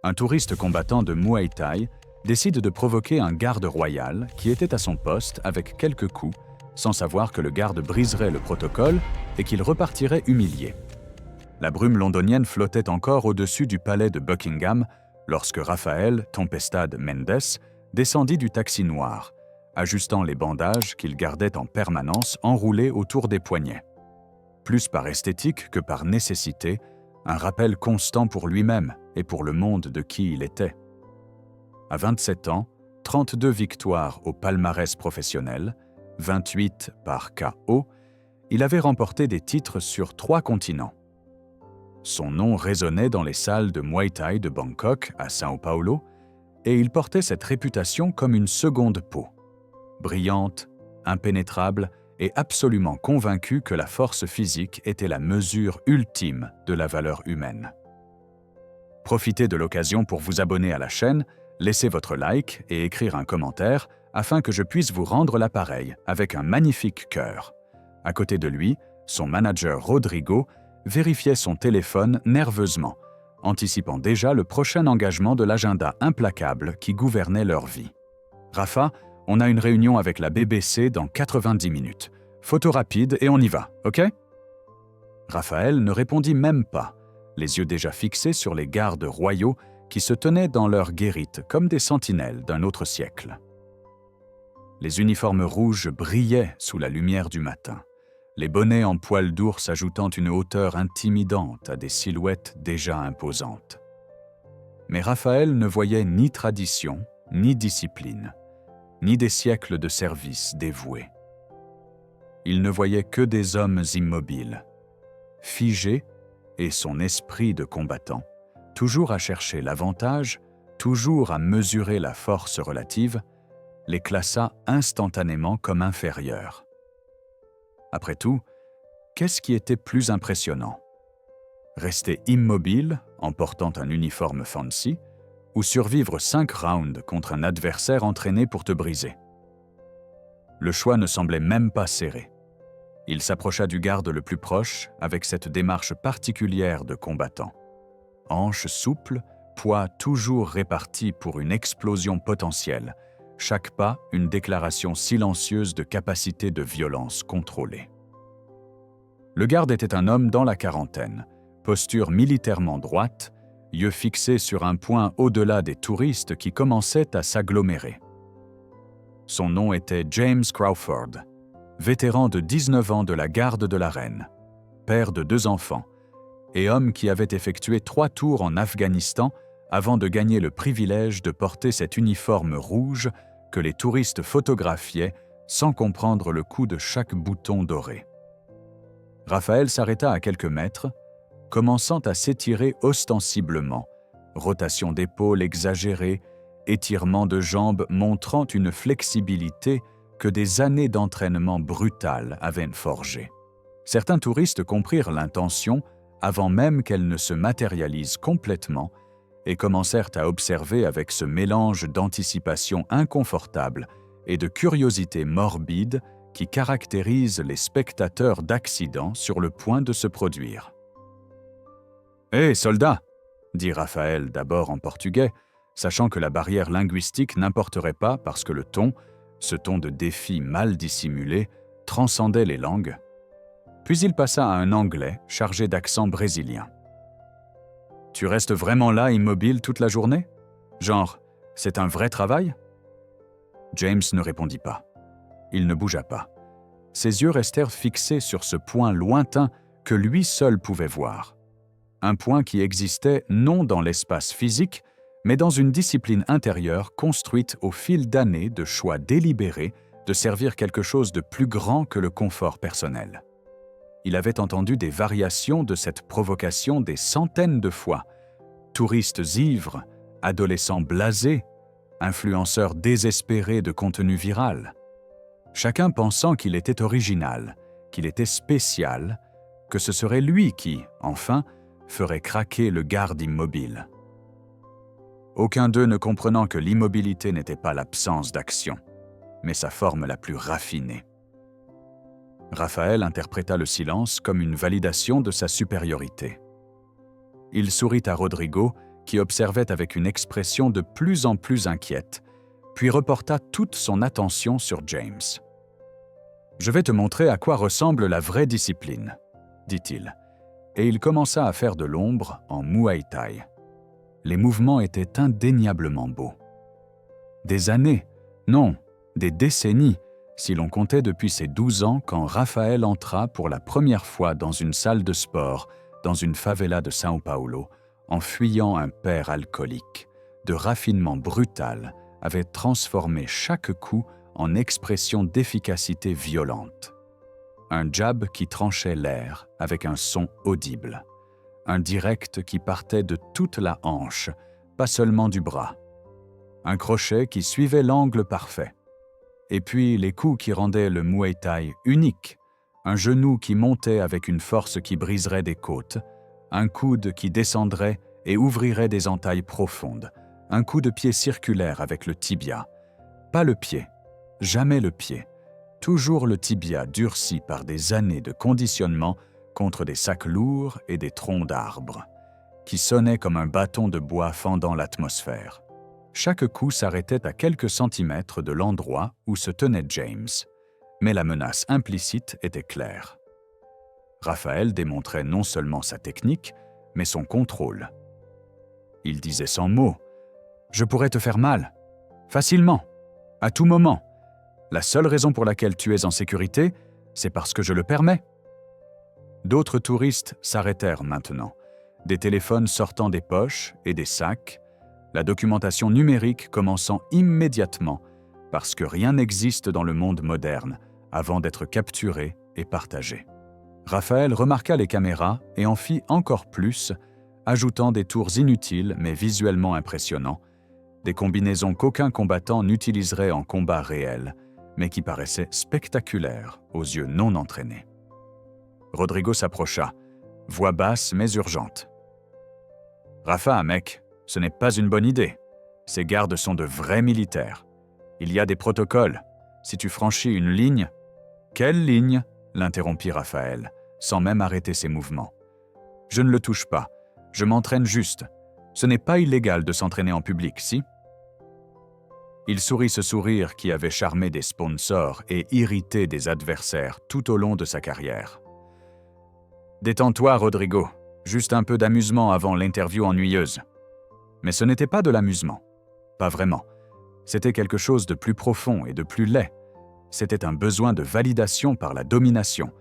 Un touriste combattant de Muay Thai décide de provoquer un garde royal qui était à son poste avec quelques coups, sans savoir que le garde briserait le protocole et qu'il repartirait humilié. La brume londonienne flottait encore au-dessus du palais de Buckingham lorsque Rafael Tempestad Mendes descendit du taxi noir, ajustant les bandages qu'il gardait en permanence enroulés autour des poignets. Plus par esthétique que par nécessité, un rappel constant pour lui-même et pour le monde de qui il était. À 27 ans, 32 victoires au palmarès professionnel, 28 par KO, il avait remporté des titres sur 3 continents. Son nom résonnait dans les salles de Muay Thai de Bangkok à São Paulo, et il portait cette réputation comme une seconde peau. Brillante, impénétrable et absolument convaincu que la force physique était la mesure ultime de la valeur humaine. Profitez de l'occasion pour vous abonner à la chaîne, laisser votre like et écrire un commentaire afin que je puisse vous rendre l'appareil avec un magnifique cœur. À côté de lui, son manager Rodrigo vérifiait son téléphone nerveusement, anticipant déjà le prochain engagement de l'agenda implacable qui gouvernait leur vie. « Rafa, on a une réunion avec la BBC dans 90 minutes. Photo rapide et on y va, ok ?» Raphaël ne répondit même pas, les yeux déjà fixés sur les gardes royaux qui se tenaient dans leur guérite comme des sentinelles d'un autre siècle. Les uniformes rouges brillaient sous la lumière du matin, les bonnets en poil d'ours ajoutant une hauteur intimidante à des silhouettes déjà imposantes. Mais Raphaël ne voyait ni tradition, ni discipline, ni des siècles de service dévoués. Il ne voyait que des hommes immobiles, figés, et son esprit de combattant, toujours à chercher l'avantage, toujours à mesurer la force relative, les classa instantanément comme inférieurs. Après tout, qu'est-ce qui était plus impressionnant? Rester immobile en portant un uniforme fancy ou survivre 5 rounds contre un adversaire entraîné pour te briser? Le choix ne semblait même pas serré. Il s'approcha du garde le plus proche avec cette démarche particulière de combattant. Hanches souples, poids toujours répartis pour une explosion potentielle, chaque pas une déclaration silencieuse de capacité de violence contrôlée. Le garde était un homme dans la quarantaine, posture militairement droite, yeux fixés sur un point au-delà des touristes qui commençaient à s'agglomérer. Son nom était James Crawford, vétéran de 19 ans de la garde de la reine, père de 2 enfants, et homme qui avait effectué 3 tours en Afghanistan avant de gagner le privilège de porter cet uniforme rouge que les touristes photographiaient sans comprendre le coût de chaque bouton doré. Raphaël s'arrêta à quelques mètres, commençant à s'étirer ostensiblement, rotation d'épaules exagérée, étirement de jambes montrant une flexibilité que des années d'entraînement brutal avaient forgée. Certains touristes comprirent l'intention avant même qu'elle ne se matérialise complètement et commencèrent à observer avec ce mélange d'anticipation inconfortable et de curiosité morbide qui caractérise les spectateurs d'accidents sur le point de se produire. « Hé, soldat !» dit Raphaël d'abord en portugais, sachant que la barrière linguistique n'importerait pas parce que le ton, ce ton de défi mal dissimulé, transcendait les langues. Puis il passa à un anglais chargé d'accent brésilien. « Tu restes vraiment là immobile toute la journée? Genre, c'est un vrai travail ?» James ne répondit pas. Il ne bougea pas. Ses yeux restèrent fixés sur ce point lointain que lui seul pouvait voir. Un point qui existait non dans l'espace physique, mais dans une discipline intérieure construite au fil d'années de choix délibérés de servir quelque chose de plus grand que le confort personnel. Il avait entendu des variations de cette provocation des centaines de fois. Touristes ivres, adolescents blasés, influenceurs désespérés de contenu viral. Chacun pensant qu'il était original, qu'il était spécial, que ce serait lui qui, enfin, ferait craquer le garde immobile. Aucun d'eux ne comprenant que l'immobilité n'était pas l'absence d'action, mais sa forme la plus raffinée. Raphaël interpréta le silence comme une validation de sa supériorité. Il sourit à Rodrigo, qui observait avec une expression de plus en plus inquiète, puis reporta toute son attention sur James. « Je vais te montrer à quoi ressemble la vraie discipline, » dit-il, et il commença à faire de l'ombre en Muay Thai. Les mouvements étaient indéniablement beaux. Des années, non, des décennies, si l'on comptait depuis ses 12 ans quand Raphaël entra pour la première fois dans une salle de sport dans une favela de São Paulo, en fuyant un père alcoolique, de raffinement brutal, avait transformé chaque coup en expression d'efficacité violente. Un jab qui tranchait l'air avec un son audible. Un direct qui partait de toute la hanche, pas seulement du bras. Un crochet qui suivait l'angle parfait. Et puis les coups qui rendaient le Muay Thai unique. Un genou qui montait avec une force qui briserait des côtes. Un coude qui descendrait et ouvrirait des entailles profondes. Un coup de pied circulaire avec le tibia. Pas le pied, jamais le pied. Toujours le tibia durci par des années de conditionnement contre des sacs lourds et des troncs d'arbres, qui sonnaient comme un bâton de bois fendant l'atmosphère. Chaque coup s'arrêtait à quelques centimètres de l'endroit où se tenait James, mais la menace implicite était claire. Raphaël démontrait non seulement sa technique, mais son contrôle. Il disait sans mots « Je pourrais te faire mal, facilement, à tout moment. La seule raison pour laquelle tu es en sécurité, c'est parce que je le permets. » D'autres touristes s'arrêtèrent maintenant, des téléphones sortant des poches et des sacs, la documentation numérique commençant immédiatement, parce que rien n'existe dans le monde moderne avant d'être capturé et partagé. Raphaël remarqua les caméras et en fit encore plus, ajoutant des tours inutiles mais visuellement impressionnants, des combinaisons qu'aucun combattant n'utiliserait en combat réel, mais qui paraissaient spectaculaires aux yeux non entraînés. Rodrigo s'approcha, voix basse mais urgente. « Rafa, mec, ce n'est pas une bonne idée. Ces gardes sont de vrais militaires. Il y a des protocoles. Si tu franchis une ligne... » « Quelle ligne ?» l'interrompit Raphaël, sans même arrêter ses mouvements. « Je ne le touche pas. Je m'entraîne juste. Ce n'est pas illégal de s'entraîner en public, si ?» Il sourit ce sourire qui avait charmé des sponsors et irrité des adversaires tout au long de sa carrière. « Détends-toi, Rodrigo. Juste un peu d'amusement avant l'interview ennuyeuse. » Mais ce n'était pas de l'amusement. Pas vraiment. C'était quelque chose de plus profond et de plus laid. C'était un besoin de validation par la domination,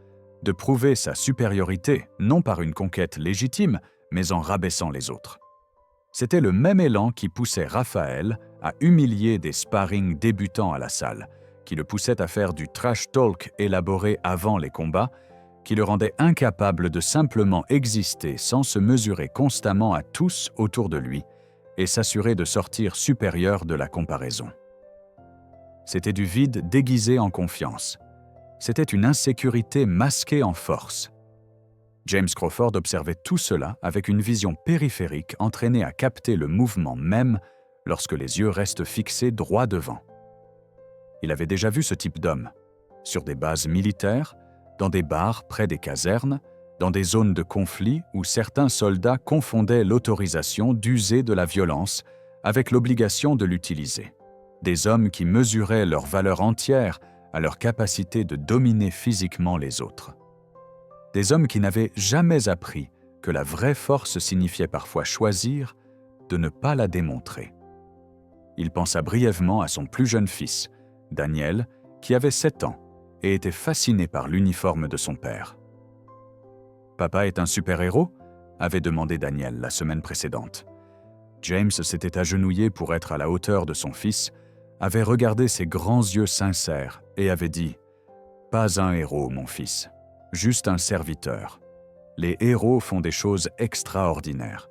de prouver sa supériorité, non par une conquête légitime, mais en rabaissant les autres. C'était le même élan qui poussait Raphaël à humilier des sparring débutants à la salle, qui le poussait à faire du trash talk élaboré avant les combats, qui le rendait incapable de simplement exister sans se mesurer constamment à tous autour de lui et s'assurer de sortir supérieur de la comparaison. C'était du vide déguisé en confiance. C'était une insécurité masquée en force. James Crawford observait tout cela avec une vision périphérique entraînée à capter le mouvement même lorsque les yeux restent fixés droit devant. Il avait déjà vu ce type d'homme, sur des bases militaires, dans des bars près des casernes, dans des zones de conflit où certains soldats confondaient l'autorisation d'user de la violence avec l'obligation de l'utiliser. Des hommes qui mesuraient leur valeur entière à leur capacité de dominer physiquement les autres. Des hommes qui n'avaient jamais appris que la vraie force signifiait parfois choisir de ne pas la démontrer. Il pensa brièvement à son plus jeune fils, Daniel, qui avait 7 ans et était fasciné par l'uniforme de son père. « Papa est un super-héros ?» avait demandé Daniel la semaine précédente. James s'était agenouillé pour être à la hauteur de son fils, avait regardé ses grands yeux sincères et avait dit « Pas un héros, mon fils, juste un serviteur. Les héros font des choses extraordinaires.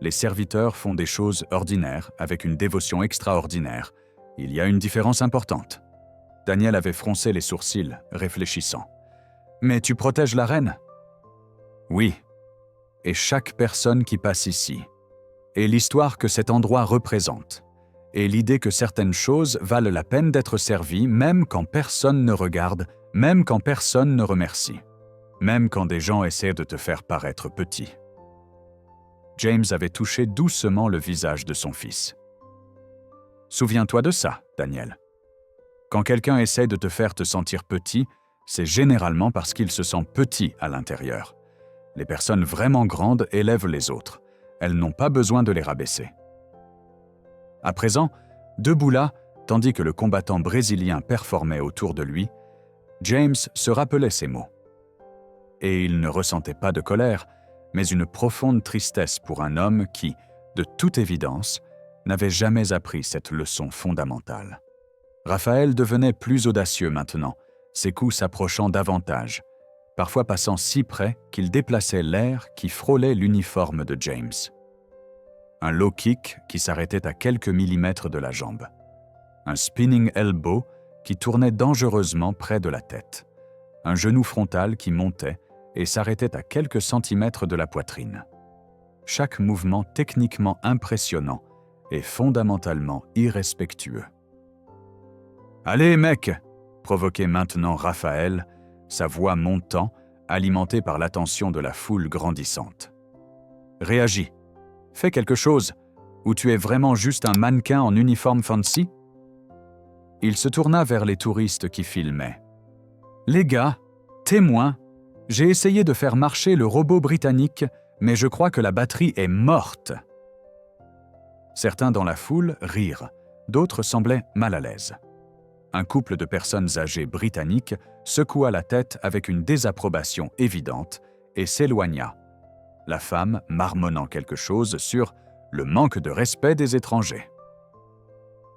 Les serviteurs font des choses ordinaires avec une dévotion extraordinaire. Il y a une différence importante. » Daniel avait froncé les sourcils, réfléchissant. « Mais tu protèges la reine ?»« Oui. Et chaque personne qui passe ici. Et l'histoire que cet endroit représente. Et l'idée que certaines choses valent la peine d'être servies même quand personne ne regarde, même quand personne ne remercie. Même quand des gens essaient de te faire paraître petit. » James avait touché doucement le visage de son fils. « Souviens-toi de ça, Daniel. Quand quelqu'un essaie de te faire te sentir petit, c'est généralement parce qu'il se sent petit à l'intérieur. Les personnes vraiment grandes élèvent les autres. Elles n'ont pas besoin de les rabaisser. » À présent, debout là, tandis que le combattant brésilien performait autour de lui, James se rappelait ces mots. Et il ne ressentait pas de colère, mais une profonde tristesse pour un homme qui, de toute évidence, n'avait jamais appris cette leçon fondamentale. Raphaël devenait plus audacieux maintenant, ses coups s'approchant davantage, parfois passant si près qu'il déplaçait l'air qui frôlait l'uniforme de James. Un low kick qui s'arrêtait à quelques millimètres de la jambe. Un spinning elbow qui tournait dangereusement près de la tête. Un genou frontal qui montait et s'arrêtait à quelques centimètres de la poitrine. Chaque mouvement techniquement impressionnant et fondamentalement irrespectueux. « Allez, mec !» provoquait maintenant Raphaël, sa voix montant, alimentée par l'attention de la foule grandissante. « Réagis. Fais quelque chose, ou tu es vraiment juste un mannequin en uniforme fancy ?» Il se tourna vers les touristes qui filmaient. « Les gars, témoins, j'ai essayé de faire marcher le robot britannique, mais je crois que la batterie est morte. » Certains dans la foule rirent, d'autres semblaient mal à l'aise. Un couple de personnes âgées britanniques secoua la tête avec une désapprobation évidente et s'éloigna, la femme marmonnant quelque chose sur le manque de respect des étrangers.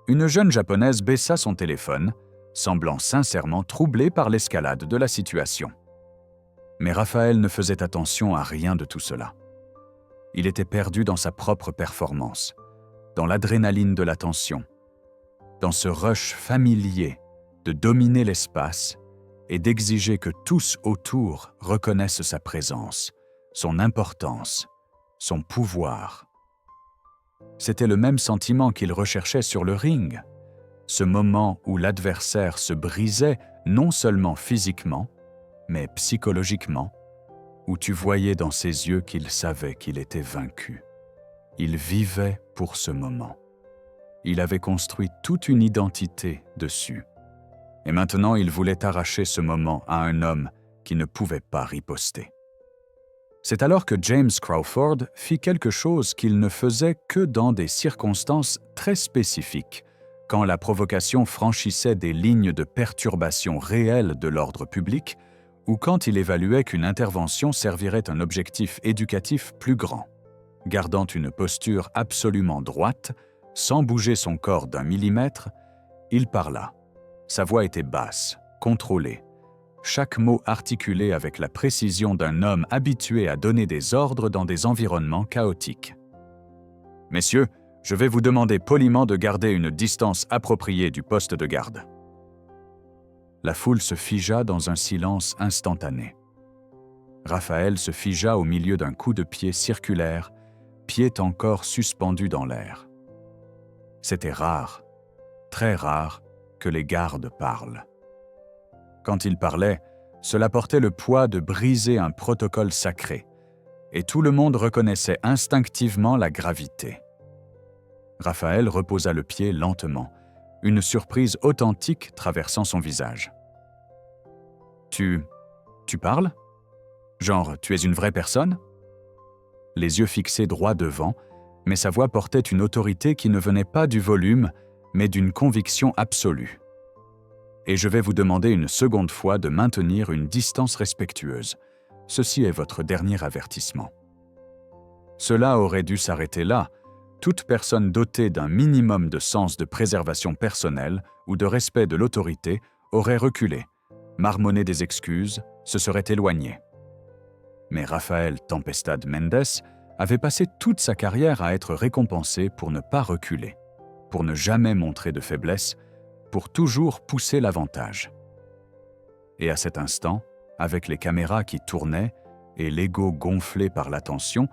Une jeune japonaise baissa son téléphone, semblant sincèrement troublée par l'escalade de la situation. Mais Raphaël ne faisait attention à rien de tout cela. Il était perdu dans sa propre performance, dans l'adrénaline de l'attention, dans ce rush familier de dominer l'espace et d'exiger que tous autour reconnaissent sa présence, son importance, son pouvoir. C'était le même sentiment qu'il recherchait sur le ring, ce moment où l'adversaire se brisait non seulement physiquement, mais psychologiquement, où tu voyais dans ses yeux qu'il savait qu'il était vaincu. Il vivait pour ce moment. Il avait construit toute une identité dessus. Et maintenant, il voulait arracher ce moment à un homme qui ne pouvait pas riposter. C'est alors que James Crawford fit quelque chose qu'il ne faisait que dans des circonstances très spécifiques, quand la provocation franchissait des lignes de perturbation réelle de l'ordre public ou quand il évaluait qu'une intervention servirait un objectif éducatif plus grand. Gardant une posture absolument droite, sans bouger son corps d'un millimètre, il parla. Sa voix était basse, contrôlée, chaque mot articulé avec la précision d'un homme habitué à donner des ordres dans des environnements chaotiques. « Messieurs, je vais vous demander poliment de garder une distance appropriée du poste de garde. » La foule se figea dans un silence instantané. Raphaël se figea au milieu d'un coup de pied circulaire, pied encore suspendu dans l'air. C'était rare, très rare, que les gardes parlent. Quand ils parlaient, cela portait le poids de briser un protocole sacré, et tout le monde reconnaissait instinctivement la gravité. Raphaël reposa le pied lentement, une surprise authentique traversant son visage. « Tu parles ? Genre, tu es une vraie personne ?» Les yeux fixés droit devant, mais sa voix portait une autorité qui ne venait pas du volume, mais d'une conviction absolue. Et je vais vous demander une seconde fois de maintenir une distance respectueuse. Ceci est votre dernier avertissement. Cela aurait dû s'arrêter là. Toute personne dotée d'un minimum de sens de préservation personnelle ou de respect de l'autorité aurait reculé, marmonné des excuses, se serait éloigné. Mais Rafael Tempestad Mendes avait passé toute sa carrière à être récompensé pour ne pas reculer, pour ne jamais montrer de faiblesse, pour toujours pousser l'avantage. Et à cet instant, avec les caméras qui tournaient et l'ego gonflé par l'attention,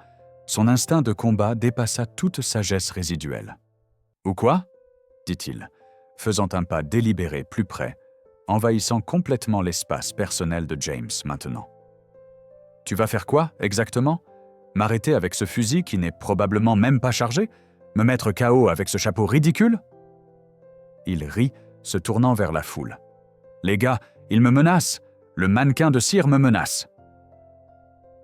son instinct de combat dépassa toute sagesse résiduelle. « Ou quoi ?» dit-il, faisant un pas délibéré plus près, envahissant complètement l'espace personnel de James maintenant. « Tu vas faire quoi, exactement ? M'arrêter avec ce fusil qui n'est probablement même pas chargé? Me mettre KO avec ce chapeau ridicule? Il rit, se tournant vers la foule. « Les gars, il me menace! Le mannequin de cire me menace !»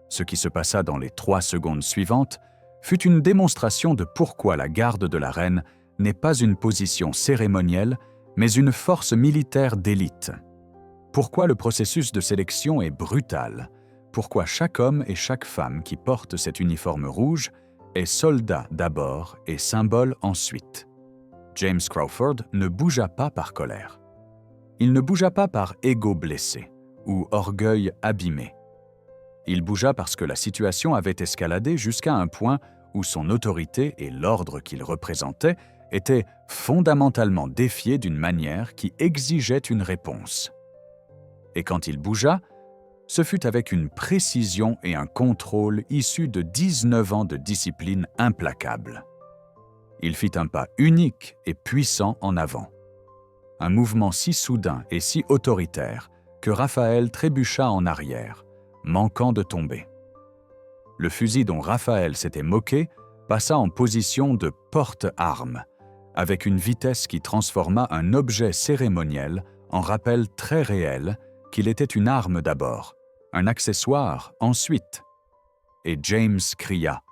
Ce qui se passa dans les 3 secondes suivantes fut une démonstration de pourquoi la garde de la reine n'est pas une position cérémonielle, mais une force militaire d'élite. Pourquoi le processus de sélection est brutal. Pourquoi chaque homme et chaque femme qui porte cet uniforme rouge est soldat d'abord et symbole ensuite. James Crawford ne bougea pas par colère. Il ne bougea pas par ego blessé ou orgueil abîmé. Il bougea parce que la situation avait escaladé jusqu'à un point où son autorité et l'ordre qu'il représentait étaient fondamentalement défiés d'une manière qui exigeait une réponse. Et quand il bougea, ce fut avec une précision et un contrôle issus de 19 ans de discipline implacable. Il fit un pas unique et puissant en avant. Un mouvement si soudain et si autoritaire que Raphaël trébucha en arrière, manquant de tomber. Le fusil dont Raphaël s'était moqué passa en position de porte-arme, avec une vitesse qui transforma un objet cérémoniel en rappel très réel qu'il était une arme d'abord, un accessoire ensuite. Et James cria,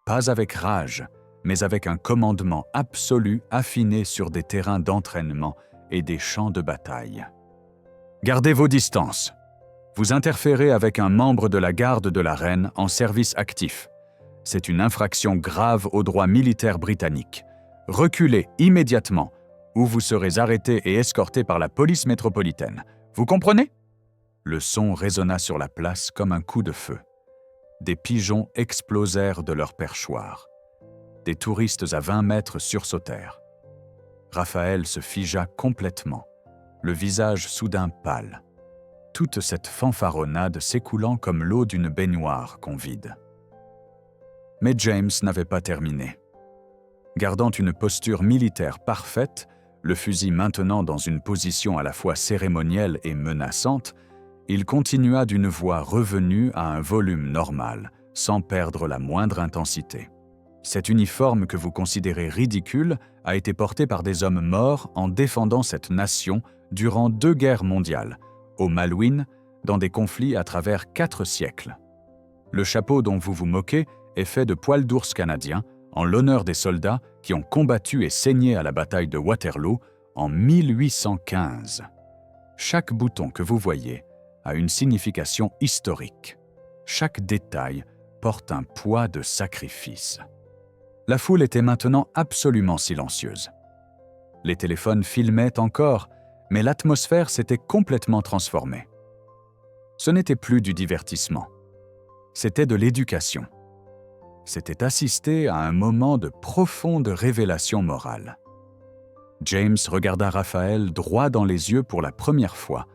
pas avec rage, mais avec un commandement absolu affiné sur des terrains d'entraînement et des champs de bataille. « Gardez vos distances. Vous interférez avec un membre de la garde de la reine en service actif. C'est une infraction grave au droit militaire britannique. Reculez immédiatement ou vous serez arrêté et escorté par la police métropolitaine. Vous comprenez ?» Le son résonna sur la place comme un coup de feu. Des pigeons explosèrent de leur perchoir. Des touristes à 20 mètres sursautèrent. Raphaël se figea complètement, le visage soudain pâle. Toute cette fanfaronnade s'écoulant comme l'eau d'une baignoire qu'on vide. Mais James n'avait pas terminé. Gardant une posture militaire parfaite, le fusil maintenant dans une position à la fois cérémonielle et menaçante, il continua d'une voix revenue à un volume normal, sans perdre la moindre intensité. Cet uniforme que vous considérez ridicule a été porté par des hommes morts en défendant cette nation durant 2 guerres mondiales, au Malouines, dans des conflits à travers 4 siècles. Le chapeau dont vous vous moquez est fait de poils d'ours canadiens en l'honneur des soldats qui ont combattu et saigné à la bataille de Waterloo en 1815. Chaque bouton que vous voyez a une signification historique. Chaque détail porte un poids de sacrifice. La foule était maintenant absolument silencieuse. Les téléphones filmaient encore, mais l'atmosphère s'était complètement transformée. Ce n'était plus du divertissement. C'était de l'éducation. C'était assister à un moment de profonde révélation morale. James regarda Raphaël droit dans les yeux pour la première fois,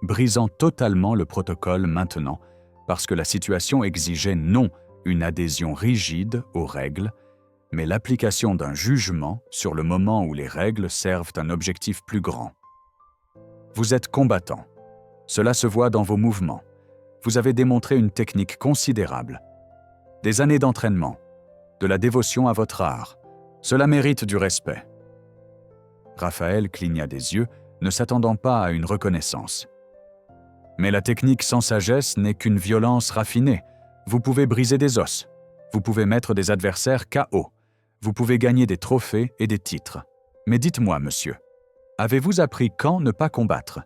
brisant totalement le protocole maintenant, parce que la situation exigeait non une adhésion rigide aux règles, mais l'application d'un jugement sur le moment où les règles servent un objectif plus grand. Vous êtes combattant. Cela se voit dans vos mouvements. Vous avez démontré une technique considérable. Des années d'entraînement, de la dévotion à votre art. Cela mérite du respect. Raphaël cligna des yeux, ne s'attendant pas à une reconnaissance. Mais la technique sans sagesse n'est qu'une violence raffinée. Vous pouvez briser des os. Vous pouvez mettre des adversaires KO. Vous pouvez gagner des trophées et des titres. Mais dites-moi, monsieur, avez-vous appris quand ne pas combattre?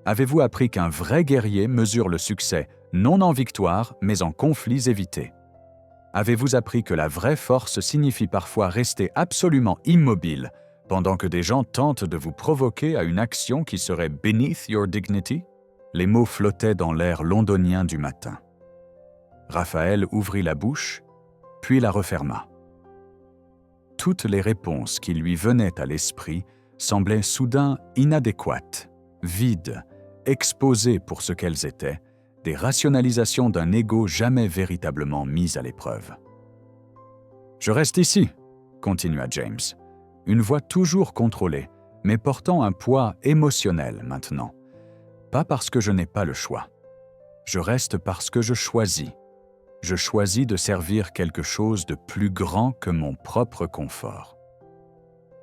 Avez-vous appris qu'un vrai guerrier mesure le succès non en victoire, mais en conflits évités? Avez-vous appris que la vraie force signifie parfois rester absolument immobile pendant que des gens tentent de vous provoquer à une action qui serait beneath your dignity? Les mots flottaient dans l'air londonien du matin. Raphaël ouvrit la bouche, puis la referma. Toutes les réponses qui lui venaient à l'esprit semblaient soudain inadéquates, vides, exposées pour ce qu'elles étaient, des rationalisations d'un ego jamais véritablement mis à l'épreuve. « Je reste ici », continua James, une voix toujours contrôlée, mais portant un poids émotionnel maintenant. Pas parce que je n'ai pas le choix. Je reste parce que je choisis. je choisis de servir quelque chose de plus grand que mon propre confort.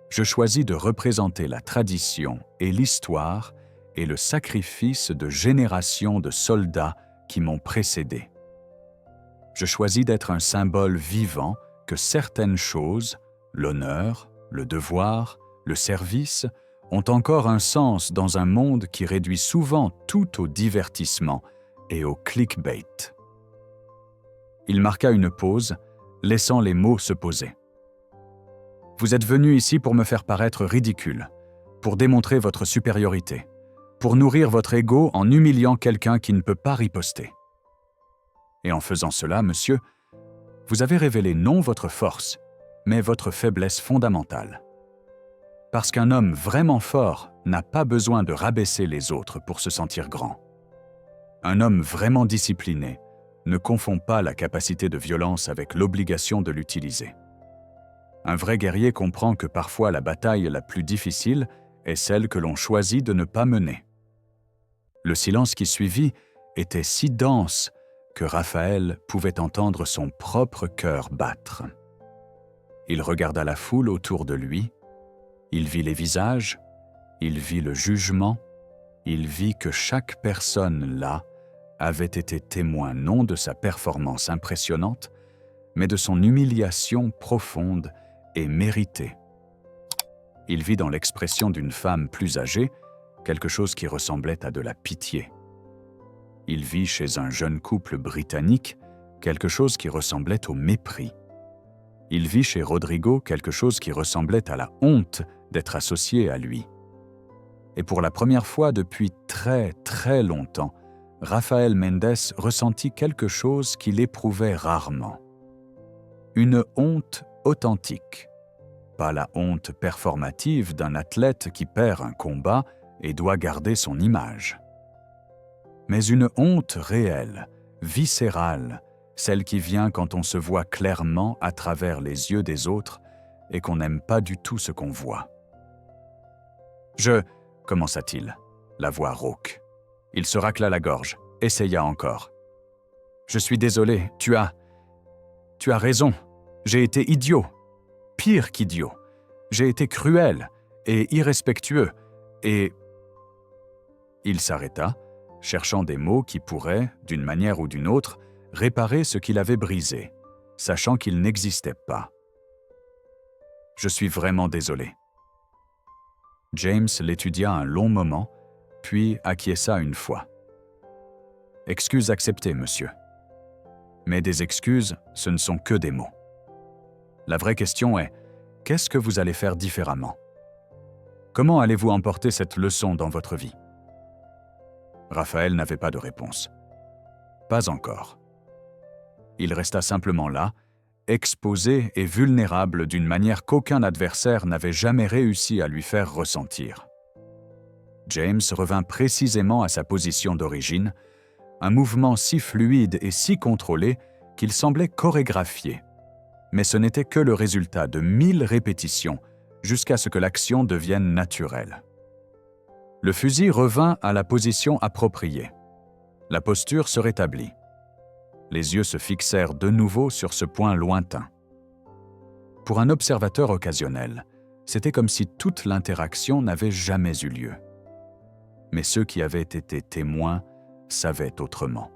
Je choisis de représenter la tradition et l'histoire et le sacrifice de générations de soldats qui m'ont précédé. Je choisis d'être un symbole vivant que certaines choses, l'honneur, le devoir, le service, ont encore un sens dans un monde qui réduit souvent tout au divertissement et au clickbait. Il marqua une pause, laissant les mots se poser. « Vous êtes venu ici pour me faire paraître ridicule, pour démontrer votre supériorité, pour nourrir votre ego en humiliant quelqu'un qui ne peut pas riposter. Et en faisant cela, monsieur, vous avez révélé non votre force, mais votre faiblesse fondamentale. Parce qu'un homme vraiment fort n'a pas besoin de rabaisser les autres pour se sentir grand. Un homme vraiment discipliné ne confond pas la capacité de violence avec l'obligation de l'utiliser. Un vrai guerrier comprend que parfois la bataille la plus difficile est celle que l'on choisit de ne pas mener. » Le silence qui suivit était si dense que Raphaël pouvait entendre son propre cœur battre. Il regarda la foule autour de lui, il vit les visages, il vit le jugement, il vit que chaque personne là avait été témoin non de sa performance impressionnante, mais de son humiliation profonde et méritée. Il vit dans l'expression d'une femme plus âgée quelque chose qui ressemblait à de la pitié. Il vit chez un jeune couple britannique quelque chose qui ressemblait au mépris. Il vit chez Rodrigo quelque chose qui ressemblait à la honte d'être associé à lui. Et pour la première fois depuis très très longtemps, Rafael Mendes ressentit quelque chose qu'il éprouvait rarement. Une honte authentique. Pas la honte performative d'un athlète qui perd un combat et doit garder son image. Mais une honte réelle, viscérale, celle qui vient quand on se voit clairement à travers les yeux des autres et qu'on n'aime pas du tout ce qu'on voit. « commença-t-il, la voix rauque. Il se racla la gorge, essaya encore. « Je suis désolé, tu as raison, j'ai été idiot, pire qu'idiot. J'ai été cruel et irrespectueux et... » Il s'arrêta, cherchant des mots qui pourraient, d'une manière ou d'une autre, réparer ce qu'il avait brisé, sachant qu'il n'existait pas. « Je suis vraiment désolé. » James l'étudia un long moment, puis acquiesça une fois. « Excuse acceptée, monsieur. Mais des excuses, ce ne sont que des mots. La vraie question est, qu'est-ce que vous allez faire différemment? Comment allez-vous emporter cette leçon dans votre vie? » Raphaël n'avait pas de réponse. Pas encore. Il resta simplement là, exposé et vulnérable d'une manière qu'aucun adversaire n'avait jamais réussi à lui faire ressentir. James revint précisément à sa position d'origine, un mouvement si fluide et si contrôlé qu'il semblait chorégraphié. Mais ce n'était que le résultat de 1000 répétitions jusqu'à ce que l'action devienne naturelle. Le fusil revint à la position appropriée. La posture se rétablit. Les yeux se fixèrent de nouveau sur ce point lointain. Pour un observateur occasionnel, c'était comme si toute l'interaction n'avait jamais eu lieu. Mais ceux qui avaient été témoins savaient autrement.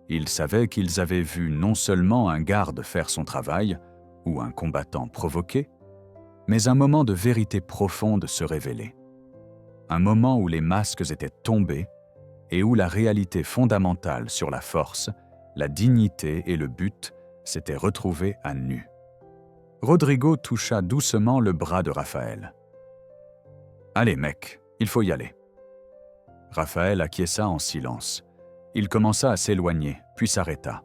Ils savaient qu'ils avaient vu non seulement un garde faire son travail, ou un combattant provoqué, mais un moment de vérité profonde se révéler. Un moment où les masques étaient tombés et où la réalité fondamentale sur la force, la dignité et le but s'étaient retrouvés à nu. Rodrigo toucha doucement le bras de Raphaël. « Allez, mec, il faut y aller. » Raphaël acquiesça en silence. Il commença à s'éloigner, puis s'arrêta.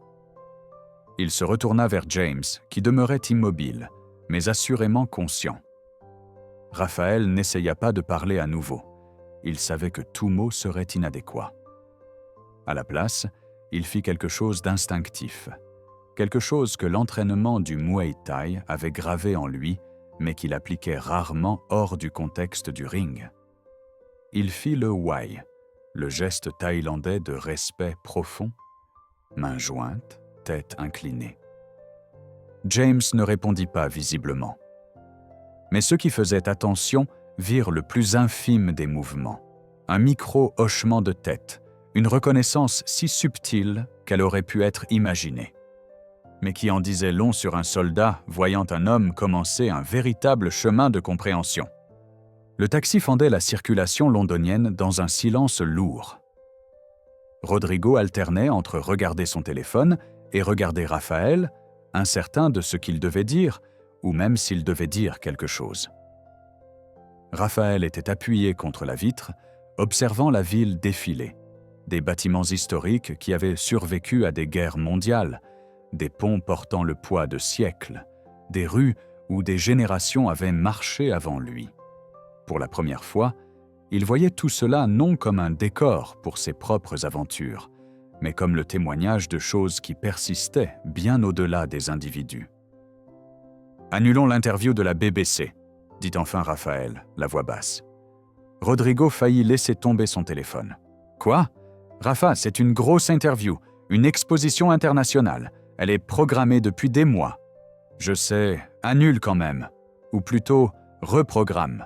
Il se retourna vers James, qui demeurait immobile, mais assurément conscient. Raphaël n'essaya pas de parler à nouveau. Il savait que tout mot serait inadéquat. À la place, il fit quelque chose d'instinctif, quelque chose que l'entraînement du Muay Thai avait gravé en lui, mais qu'il appliquait rarement hors du contexte du ring. Il fit le Wai, le geste thaïlandais de respect profond, mains jointes, tête inclinée. James ne répondit pas visiblement. Mais ceux qui faisaient attention virent le plus infime des mouvements. Un micro-hochement de tête, une reconnaissance si subtile qu'elle aurait pu être imaginée, mais qui en disait long sur un soldat voyant un homme commencer un véritable chemin de compréhension. Le taxi fendait la circulation londonienne dans un silence lourd. Rodrigo alternait entre regarder son téléphone et regarder Raphaël, incertain de ce qu'il devait dire, ou même s'il devait dire quelque chose. Raphaël était appuyé contre la vitre, observant la ville défiler, des bâtiments historiques qui avaient survécu à des guerres mondiales, des ponts portant le poids de siècles, des rues où des générations avaient marché avant lui. Pour la première fois, il voyait tout cela non comme un décor pour ses propres aventures, mais comme le témoignage de choses qui persistaient bien au-delà des individus. « Annulons l'interview de la BBC », dit enfin Raphaël, la voix basse. Rodrigo faillit laisser tomber son téléphone. « Quoi ? Rafa, c'est une grosse interview, une exposition internationale. Elle est programmée depuis des mois. Je sais, annule quand même. Ou plutôt, reprogramme. »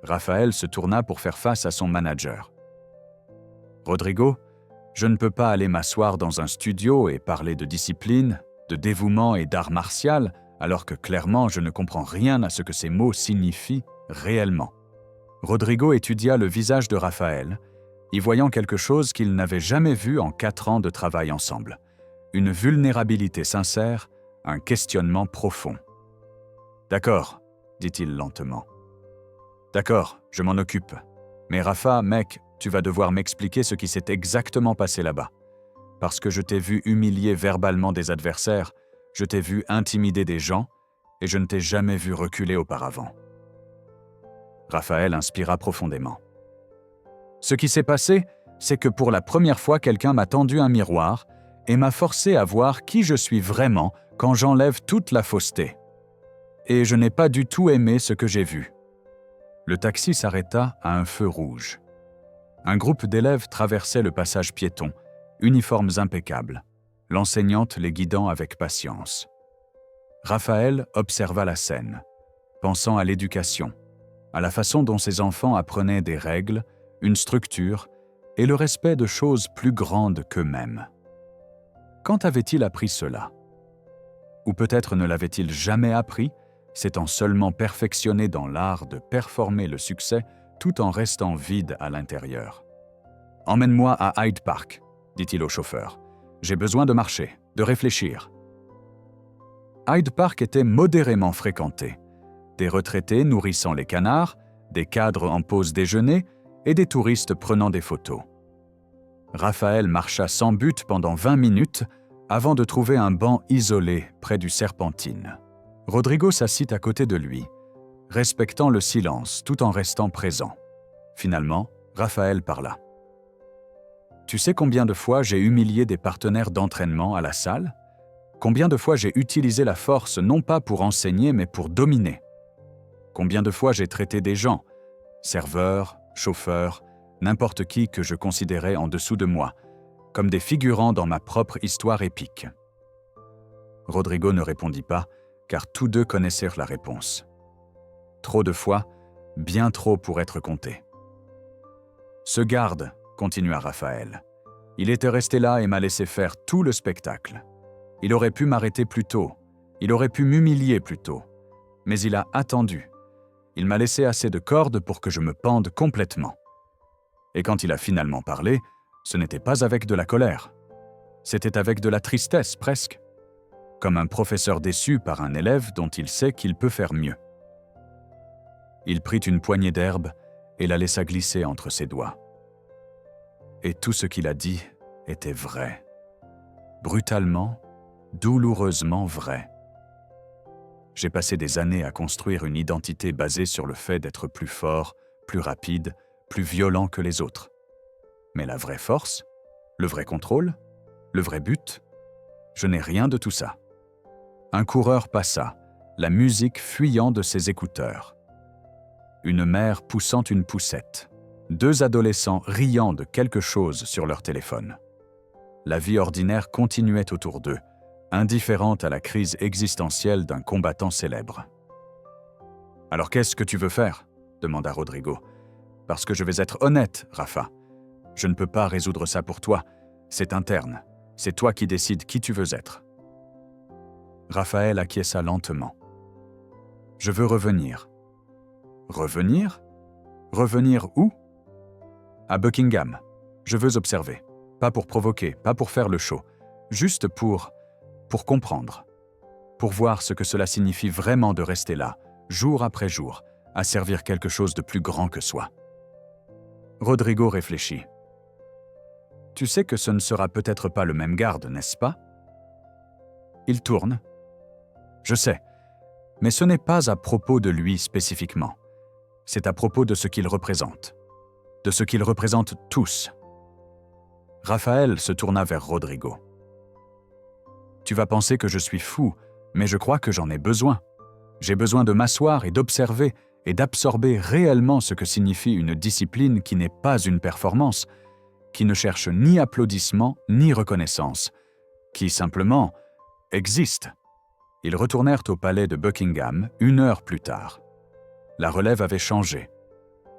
Raphaël se tourna pour faire face à son manager. « Rodrigo, je ne peux pas aller m'asseoir dans un studio et parler de discipline, de dévouement et d'art martial, alors que clairement je ne comprends rien à ce que ces mots signifient réellement. » Rodrigo étudia le visage de Raphaël, y voyant quelque chose qu'il n'avait jamais vu en 4 ans de travail ensemble. Une vulnérabilité sincère, un questionnement profond. « D'accord, dit-il lentement. « D'accord, je m'en occupe. Mais Rafa, mec, tu vas devoir m'expliquer ce qui s'est exactement passé là-bas. Parce que je t'ai vu humilier verbalement des adversaires, je t'ai vu intimider des gens, et je ne t'ai jamais vu reculer auparavant. » Raphaël inspira profondément. « Ce qui s'est passé, c'est que pour la première fois, quelqu'un m'a tendu un miroir et m'a forcé à voir qui je suis vraiment quand j'enlève toute la fausseté. Et je n'ai pas du tout aimé ce que j'ai vu. » Le taxi s'arrêta à un feu rouge. Un groupe d'élèves traversait le passage piéton, uniformes impeccables, l'enseignante les guidant avec patience. Raphaël observa la scène, pensant à l'éducation, à la façon dont ses enfants apprenaient des règles, une structure et le respect de choses plus grandes qu'eux-mêmes. Quand avait-il appris cela ? Ou peut-être ne l'avait-il jamais appris, s'étant seulement perfectionné dans l'art de performer le succès tout en restant vide à l'intérieur. « Emmène-moi à Hyde Park, » dit-il au chauffeur. « J'ai besoin de marcher, de réfléchir. » Hyde Park était modérément fréquenté. Des retraités nourrissant les canards, des cadres en pause déjeuner et des touristes prenant des photos. Raphaël marcha sans but pendant 20 minutes avant de trouver un banc isolé près du Serpentine. Rodrigo s'assit à côté de lui, respectant le silence tout en restant présent. Finalement, Raphaël parla. « Tu sais combien de fois j'ai humilié des partenaires d'entraînement à la salle ? Combien de fois j'ai utilisé la force non pas pour enseigner mais pour dominer ? Combien de fois j'ai traité des gens, serveurs, chauffeurs, n'importe qui que je considérais en dessous de moi, comme des figurants dans ma propre histoire épique. » Rodrigo ne répondit pas, car tous deux connaissèrent la réponse. Trop de fois, bien trop pour être compté. « Ce garde, » continua Raphaël, « il était resté là et m'a laissé faire tout le spectacle. Il aurait pu m'arrêter plus tôt, il aurait pu m'humilier plus tôt, mais il a attendu. Il m'a laissé assez de cordes pour que je me pende complètement. Et quand il a finalement parlé, ce n'était pas avec de la colère. C'était avec de la tristesse presque, comme un professeur déçu par un élève dont il sait qu'il peut faire mieux. Il prit une poignée d'herbe et la laissa glisser entre ses doigts. Et tout ce qu'il a dit était vrai. Brutalement, douloureusement vrai. J'ai passé des années à construire une identité basée sur le fait d'être plus fort, plus rapide, plus violent que les autres. Mais la vraie force, le vrai contrôle, le vrai but, je n'ai rien de tout ça. Un coureur passa, la musique fuyant de ses écouteurs. Une mère poussant une poussette. 2 adolescents riant de quelque chose sur leur téléphone. La vie ordinaire continuait autour d'eux, indifférente à la crise existentielle d'un combattant célèbre. « Alors qu'est-ce que tu veux faire ?» demanda Rodrigo. « Parce que je vais être honnête, Rafa. Je ne peux pas résoudre ça pour toi. C'est interne. C'est toi qui décides qui tu veux être. » Raphaël acquiesça lentement. « Je veux revenir. »« Revenir ? Revenir où ? » ?»« À Buckingham. Je veux observer. Pas pour provoquer, pas pour faire le show. Juste pour comprendre. Pour voir ce que cela signifie vraiment de rester là, jour après jour, à servir quelque chose de plus grand que soi. » Rodrigo réfléchit. « Tu sais que ce ne sera peut-être pas le même garde, n'est-ce pas ? » Il tourne. « Je sais, mais ce n'est pas à propos de lui spécifiquement. C'est à propos de ce qu'il représente. De ce qu'ils représentent tous. » Raphaël se tourna vers Rodrigo. « Tu vas penser que je suis fou, mais je crois que j'en ai besoin. J'ai besoin de m'asseoir et d'observer et d'absorber réellement ce que signifie une discipline qui n'est pas une performance, qui ne cherche ni applaudissement ni reconnaissance, qui simplement existe. » Ils retournèrent au palais de Buckingham 1 heure plus tard. La relève avait changé.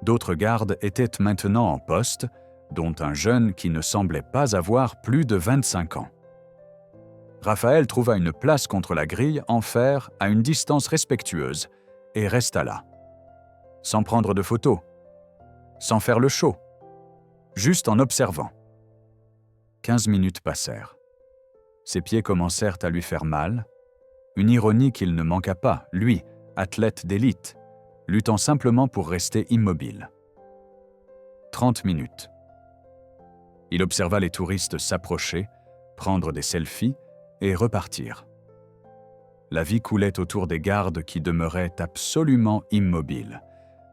D'autres gardes étaient maintenant en poste, dont un jeune qui ne semblait pas avoir plus de 25 ans. Raphaël trouva une place contre la grille en fer à une distance respectueuse et resta là. Sans prendre de photos, sans faire le show, juste en observant. 15 minutes passèrent. Ses pieds commencèrent à lui faire mal, une ironie qu'il ne manqua pas, lui, athlète d'élite, luttant simplement pour rester immobile. 30 minutes. Il observa les touristes s'approcher, prendre des selfies et repartir. La vie coulait autour des gardes qui demeuraient absolument immobiles,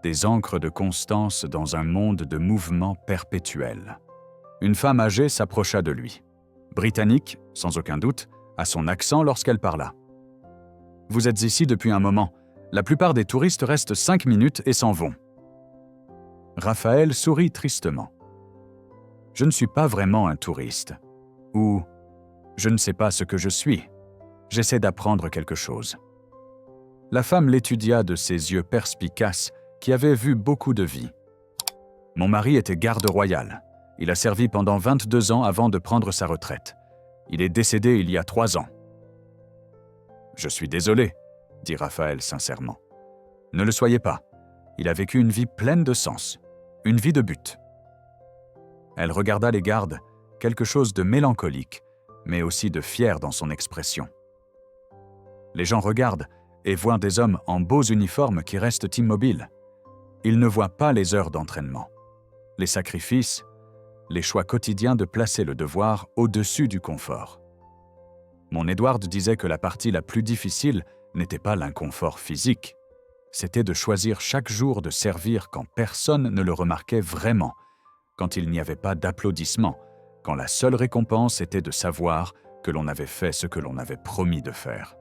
des ancres de constance dans un monde de mouvement perpétuel. Une femme âgée s'approcha de lui. Britannique, sans aucun doute, à son accent lorsqu'elle parla. « Vous êtes ici depuis un moment. La plupart des touristes restent 5 minutes et s'en vont. » Raphaël sourit tristement. « Je ne suis pas vraiment un touriste. Ou je ne sais pas ce que je suis. J'essaie d'apprendre quelque chose. » La femme l'étudia de ses yeux perspicaces qui avaient vu beaucoup de vie. « Mon mari était garde royal. Il a servi pendant 22 ans avant de prendre sa retraite. Il est décédé il y a 3 ans. » « Je suis désolé, » dit Raphaël sincèrement. « Ne le soyez pas. Il a vécu une vie pleine de sens, une vie de but. » Elle regarda les gardes, quelque chose de mélancolique, mais aussi de fier dans son expression. Les gens regardent et voient des hommes en beaux uniformes qui restent immobiles. Ils ne voient pas les heures d'entraînement, les sacrifices, les choix quotidiens de placer le devoir au-dessus du confort. Mon Edward disait que la partie la plus difficile n'était pas l'inconfort physique, c'était de choisir chaque jour de servir quand personne ne le remarquait vraiment, quand il n'y avait pas d'applaudissements, quand la seule récompense était de savoir que l'on avait fait ce que l'on avait promis de faire.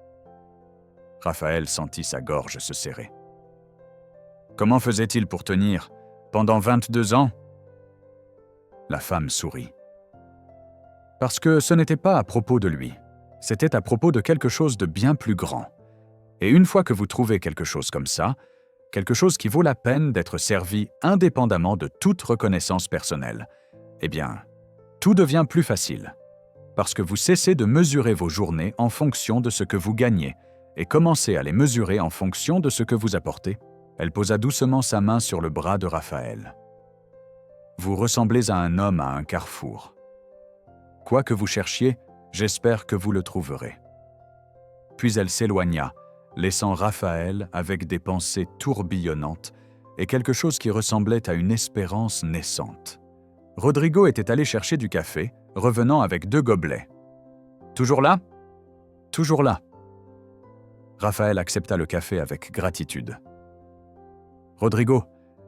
Raphaël sentit sa gorge se serrer. Comment faisait-il pour tenir pendant 22 ans ? La femme sourit. Parce que ce n'était pas à propos de lui. C'était à propos de quelque chose de bien plus grand. Et une fois que vous trouvez quelque chose comme ça, quelque chose qui vaut la peine d'être servi indépendamment de toute reconnaissance personnelle, eh bien, tout devient plus facile. Parce que vous cessez de mesurer vos journées en fonction de ce que vous gagnez et commencez à les mesurer en fonction de ce que vous apportez. Elle posa doucement sa main sur le bras de Raphaël. Vous ressemblez à un homme à un carrefour. Quoi que vous cherchiez, j'espère que vous le trouverez. Puis elle s'éloigna, laissant Raphaël avec des pensées tourbillonnantes et quelque chose qui ressemblait à une espérance naissante. Rodrigo était allé chercher du café, revenant avec 2 gobelets. « Toujours là ? » ?»« Toujours là. » Raphaël accepta le café avec gratitude. « Rodrigo,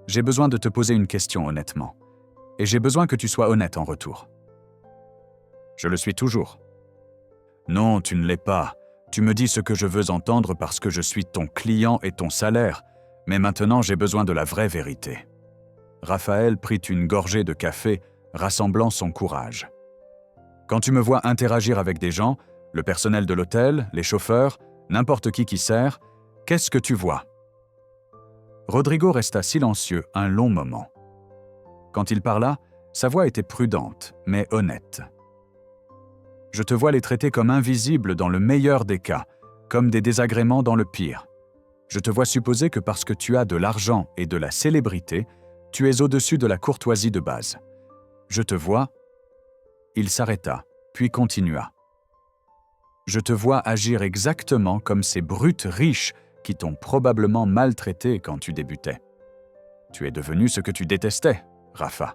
j'ai besoin de te poser une question honnêtement. Et j'ai besoin que tu sois honnête en retour. »« Je le suis toujours. »« Non, tu ne l'es pas. Tu me dis ce que je veux entendre parce que je suis ton client et ton salaire, mais maintenant j'ai besoin de la vraie vérité. » Raphaël prit une gorgée de café, rassemblant son courage. « Quand tu me vois interagir avec des gens, le personnel de l'hôtel, les chauffeurs, n'importe qui sert, qu'est-ce que tu vois ?» Rodrigo resta silencieux un long moment. Quand il parla, sa voix était prudente, mais honnête. « Je te vois les traiter comme invisibles dans le meilleur des cas, comme des désagréments dans le pire. Je te vois supposer que parce que tu as de l'argent et de la célébrité, tu es au-dessus de la courtoisie de base. Je te vois… » Il s'arrêta, puis continua. « Je te vois agir exactement comme ces brutes riches qui t'ont probablement maltraité quand tu débutais. Tu es devenu ce que tu détestais, Rafa.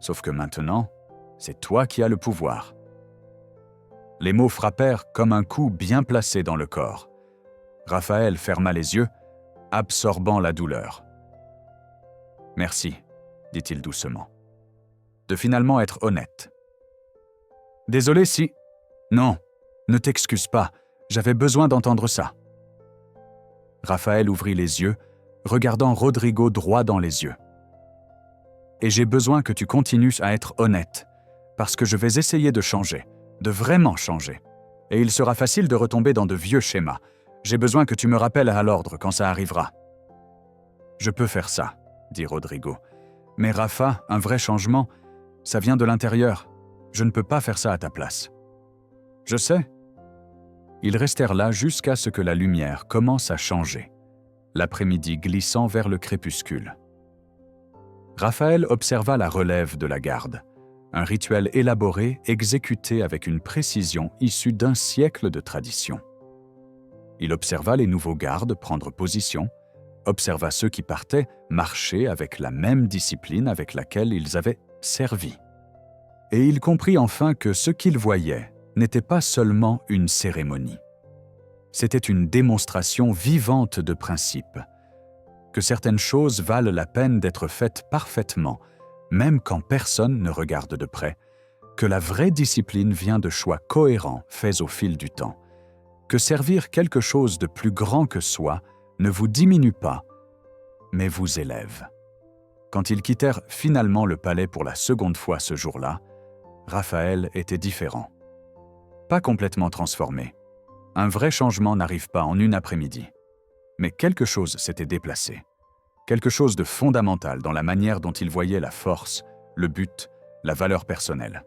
Sauf que maintenant, c'est toi qui as le pouvoir. » Les mots frappèrent comme un coup bien placé dans le corps. Raphaël ferma les yeux, absorbant la douleur. « Merci, dit-il doucement, de finalement être honnête. Désolé si… Non, ne t'excuse pas, j'avais besoin d'entendre ça. » Raphaël ouvrit les yeux, regardant Rodrigo droit dans les yeux. « Et j'ai besoin que tu continues à être honnête, parce que je vais essayer de changer, de vraiment changer. Et il sera facile de retomber dans de vieux schémas. J'ai besoin que tu me rappelles à l'ordre quand ça arrivera. »« Je peux faire ça, » dit Rodrigo. « Mais Rafa, un vrai changement, ça vient de l'intérieur. Je ne peux pas faire ça à ta place. »« Je sais. » Ils restèrent là jusqu'à ce que la lumière commence à changer, l'après-midi glissant vers le crépuscule. Raphaël observa la relève de la garde, un rituel élaboré exécuté avec une précision issue d'un siècle de tradition. Il observa les nouveaux gardes prendre position, observa ceux qui partaient marcher avec la même discipline avec laquelle ils avaient servi. Et il comprit enfin que ce qu'il voyait n'était pas seulement une cérémonie. C'était une démonstration vivante de principe, que certaines choses valent la peine d'être faites parfaitement, même quand personne ne regarde de près, que la vraie discipline vient de choix cohérents faits au fil du temps, que servir quelque chose de plus grand que soi ne vous diminue pas, mais vous élève. Quand ils quittèrent finalement le palais pour la seconde fois ce jour-là, Raphaël était différent. Pas complètement transformé. Un vrai changement n'arrive pas en une après-midi. Mais quelque chose s'était déplacé. Quelque chose de fondamental dans la manière dont il voyait la force, le but, la valeur personnelle.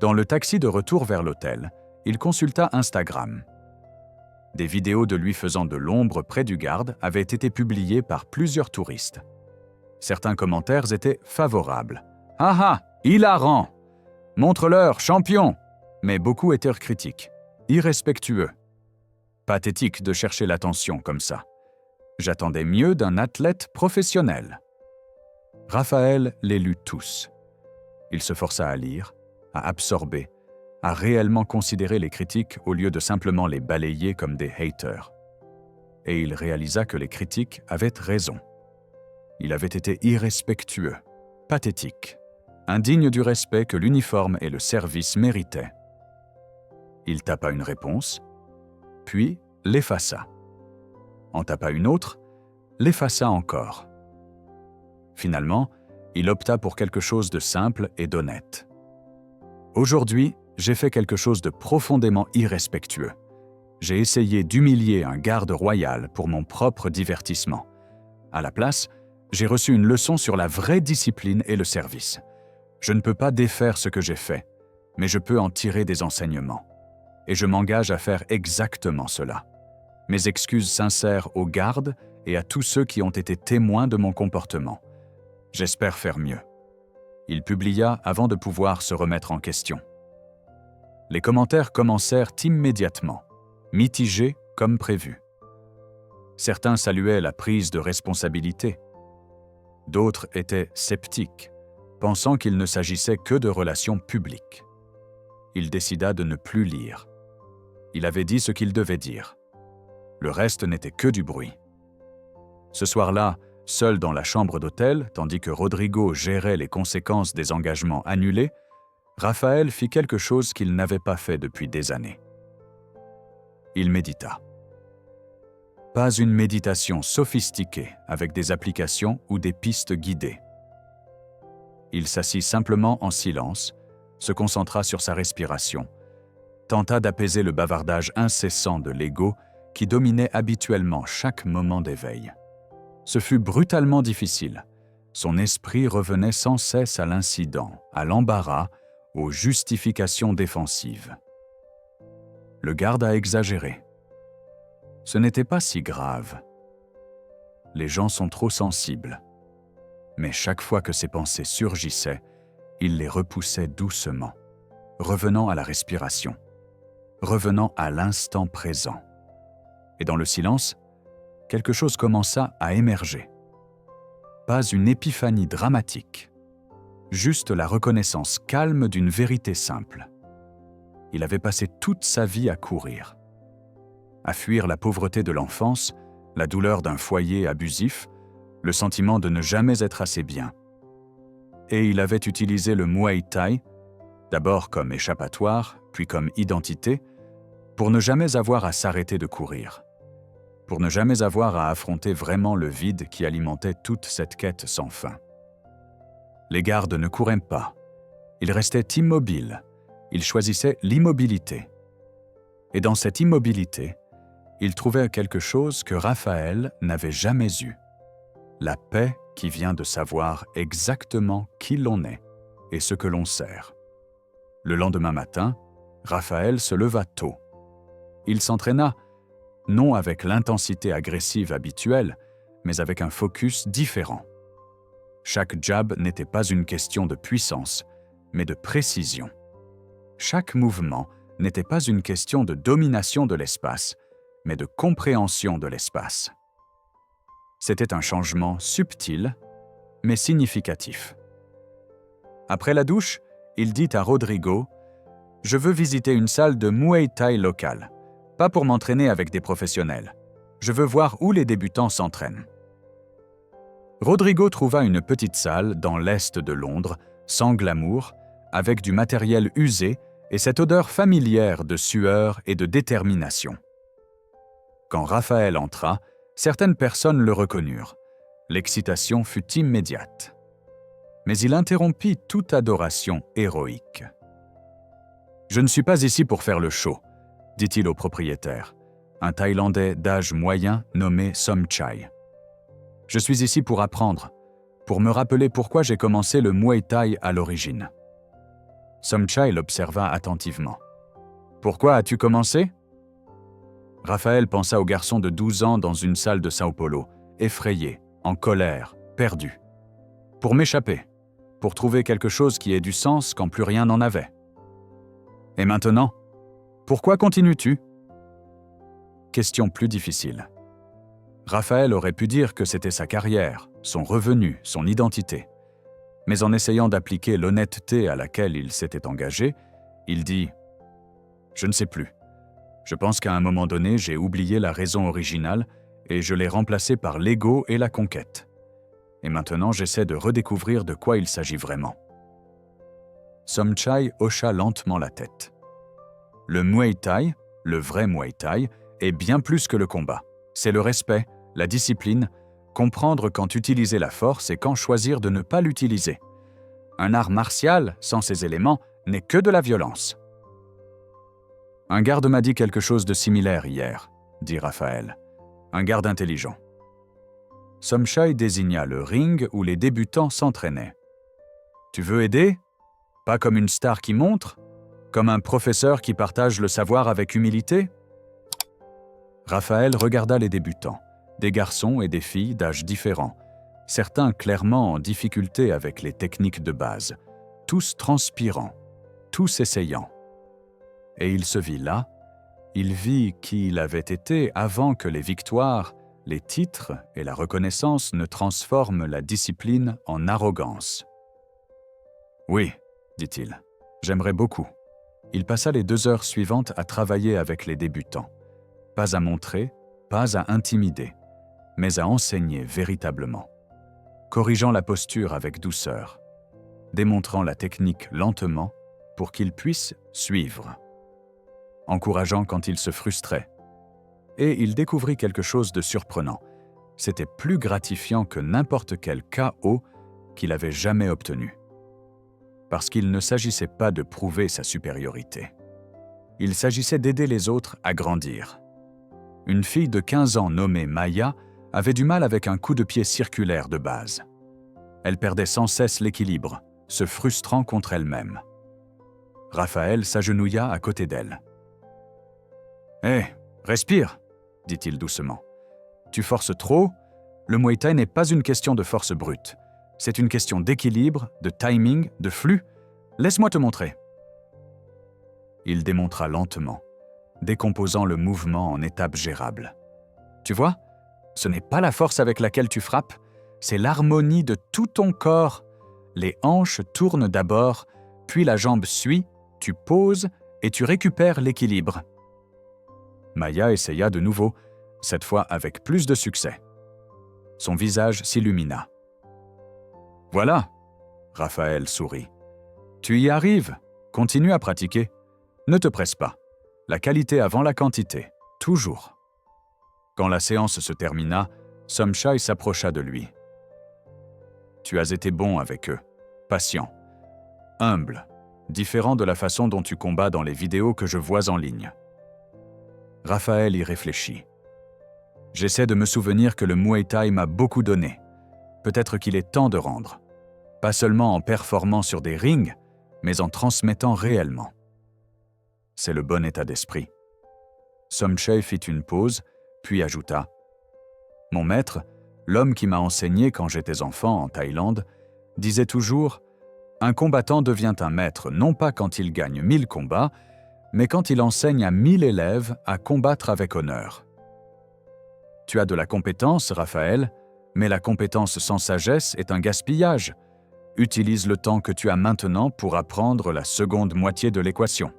Dans le taxi de retour vers l'hôtel, il consulta Instagram. Des vidéos de lui faisant de l'ombre près du garde avaient été publiées par plusieurs touristes. Certains commentaires étaient favorables. « Ah ah, hilarant ! Montre-leur, champion !» Mais beaucoup étaient critiques, irrespectueux. Pathétique de chercher l'attention comme ça. J'attendais mieux d'un athlète professionnel. Raphaël les lut tous. Il se força à lire, à absorber, à réellement considérer les critiques au lieu de simplement les balayer comme des haters. Et il réalisa que les critiques avaient raison. Il avait été irrespectueux, pathétique, indigne du respect que l'uniforme et le service méritaient. Il tapa une réponse, puis l'effaça. En tapa une autre, l'effaça encore. Finalement, il opta pour quelque chose de simple et d'honnête. Aujourd'hui, j'ai fait quelque chose de profondément irrespectueux. J'ai essayé d'humilier un garde royal pour mon propre divertissement. À la place, j'ai reçu une leçon sur la vraie discipline et le service. Je ne peux pas défaire ce que j'ai fait, mais je peux en tirer des enseignements. Et je m'engage à faire exactement cela. Mes excuses sincères aux gardes et à tous ceux qui ont été témoins de mon comportement. J'espère faire mieux. Il publia avant de pouvoir se remettre en question. Les commentaires commencèrent immédiatement, mitigés comme prévu. Certains saluaient la prise de responsabilité. D'autres étaient sceptiques, pensant qu'il ne s'agissait que de relations publiques. Il décida de ne plus lire. Il avait dit ce qu'il devait dire. Le reste n'était que du bruit. Ce soir-là, seul dans la chambre d'hôtel, tandis que Rodrigo gérait les conséquences des engagements annulés, Raphaël fit quelque chose qu'il n'avait pas fait depuis des années. Il médita. Pas une méditation sophistiquée avec des applications ou des pistes guidées. Il s'assit simplement en silence, se concentra sur sa respiration, tenta d'apaiser le bavardage incessant de l'ego qui dominait habituellement chaque moment d'éveil. Ce fut brutalement difficile. Son esprit revenait sans cesse à l'incident, à l'embarras, aux justifications défensives. Le garde a exagéré. Ce n'était pas si grave. Les gens sont trop sensibles. Mais chaque fois que ces pensées surgissaient, il les repoussait doucement, revenant à la respiration, revenant à l'instant présent. Et dans le silence, quelque chose commença à émerger. Pas une épiphanie dramatique, juste la reconnaissance calme d'une vérité simple. Il avait passé toute sa vie à courir, à fuir la pauvreté de l'enfance, la douleur d'un foyer abusif, le sentiment de ne jamais être assez bien. Et il avait utilisé le Muay Thai, d'abord comme échappatoire, puis comme identité, pour ne jamais avoir à s'arrêter de courir, pour ne jamais avoir à affronter vraiment le vide qui alimentait toute cette quête sans fin. Les gardes ne couraient pas, ils restaient immobiles, ils choisissaient l'immobilité. Et dans cette immobilité, ils trouvaient quelque chose que Raphaël n'avait jamais eu, la paix qui vient de savoir exactement qui l'on est et ce que l'on sert. Le lendemain matin, Raphaël se leva tôt. Il s'entraîna, non avec l'intensité agressive habituelle, mais avec un focus différent. Chaque jab n'était pas une question de puissance, mais de précision. Chaque mouvement n'était pas une question de domination de l'espace, mais de compréhension de l'espace. C'était un changement subtil, mais significatif. Après la douche, il dit à Rodrigo « Je veux visiter une salle de Muay Thai locale, pas pour m'entraîner avec des professionnels. Je veux voir où les débutants s'entraînent. » Rodrigo trouva une petite salle dans l'est de Londres, sans glamour, avec du matériel usé et cette odeur familière de sueur et de détermination. Quand Raphaël entra, certaines personnes le reconnurent. L'excitation fut immédiate. Mais il interrompit toute adoration héroïque. « Je ne suis pas ici pour faire le show, » dit-il au propriétaire, un Thaïlandais d'âge moyen nommé Somchai. « Je suis ici pour apprendre, pour me rappeler pourquoi j'ai commencé le Muay Thai à l'origine. » Somchai l'observa attentivement. « Pourquoi as-tu commencé ?» Raphaël pensa au garçon de 12 ans dans une salle de Sao Paulo, effrayé, en colère, perdu. « Pour m'échapper, pour trouver quelque chose qui ait du sens quand plus rien n'en avait. » « Et maintenant, pourquoi continues-tu » Question plus difficile. Raphaël aurait pu dire que c'était sa carrière, son revenu, son identité. Mais en essayant d'appliquer l'honnêteté à laquelle il s'était engagé, il dit « Je ne sais plus. Je pense qu'à un moment donné, j'ai oublié la raison originale et je l'ai remplacée par l'ego et la conquête. Et maintenant, j'essaie de redécouvrir de quoi il s'agit vraiment. » Somchai hocha lentement la tête. Le Muay Thai, le vrai Muay Thai, est bien plus que le combat. C'est le respect, la discipline, comprendre quand utiliser la force et quand choisir de ne pas l'utiliser. Un art martial, sans ces éléments, n'est que de la violence. Un garde m'a dit quelque chose de similaire hier, dit Raphaël. Un garde intelligent. Somchai désigna le ring où les débutants s'entraînaient. Tu veux aider ? Pas comme une star qui montre ? Comme un professeur qui partage le savoir avec humilité ? Raphaël regarda les débutants, des garçons et des filles d'âge différents, certains clairement en difficulté avec les techniques de base, tous transpirants, tous essayant. Et il se vit là, il vit qui il avait été avant que les victoires, les titres et la reconnaissance ne transforment la discipline en arrogance. « Oui, dit-il, j'aimerais beaucoup. » Il passa les 2 heures suivantes à travailler avec les débutants. Pas à montrer, pas à intimider, mais à enseigner véritablement. Corrigeant la posture avec douceur, démontrant la technique lentement pour qu'ils puissent suivre. Encourageant quand il se frustrait. Et il découvrit quelque chose de surprenant. C'était plus gratifiant que n'importe quel KO qu'il avait jamais obtenu. parce qu'il ne s'agissait pas de prouver sa supériorité. Il s'agissait d'aider les autres à grandir. Une fille de 15 ans nommée Maya avait du mal avec un coup de pied circulaire de base. Elle perdait sans cesse l'équilibre, se frustrant contre elle-même. Raphaël s'agenouilla à côté d'elle. « Hé, respire !» dit-il doucement. « Tu forces trop. Le Muay Thai n'est pas une question de force brute. C'est une question d'équilibre, de timing, de flux. Laisse-moi te montrer. » Il démontra lentement, décomposant le mouvement en étapes gérables. « Tu vois, ce n'est pas la force avec laquelle tu frappes, c'est l'harmonie de tout ton corps. Les hanches tournent d'abord, puis la jambe suit, tu poses et tu récupères l'équilibre. » Maya essaya de nouveau, cette fois avec plus de succès. Son visage s'illumina. « Voilà !» Raphaël sourit. « Tu y arrives, continue à pratiquer. Ne te presse pas. La qualité avant la quantité, toujours. » Quand la séance se termina, Somchai s'approcha de lui. « Tu as été bon avec eux, patient, humble, différent de la façon dont tu combats dans les vidéos que je vois en ligne. » Raphaël y réfléchit. « J'essaie de me souvenir que le Muay Thai m'a beaucoup donné. Peut-être qu'il est temps de rendre. Pas seulement en performant sur des rings, mais en transmettant réellement. » C'est le bon état d'esprit. Somchai fit une pause, puis ajouta « Mon maître, l'homme qui m'a enseigné quand j'étais enfant en Thaïlande, disait toujours « Un combattant devient un maître non pas quand il gagne 1000 combats, mais quand il enseigne à 1000 élèves à combattre avec honneur. » Tu as de la compétence, Raphaël, mais la compétence sans sagesse est un gaspillage. Utilise le temps que tu as maintenant pour apprendre la seconde moitié de l'équation.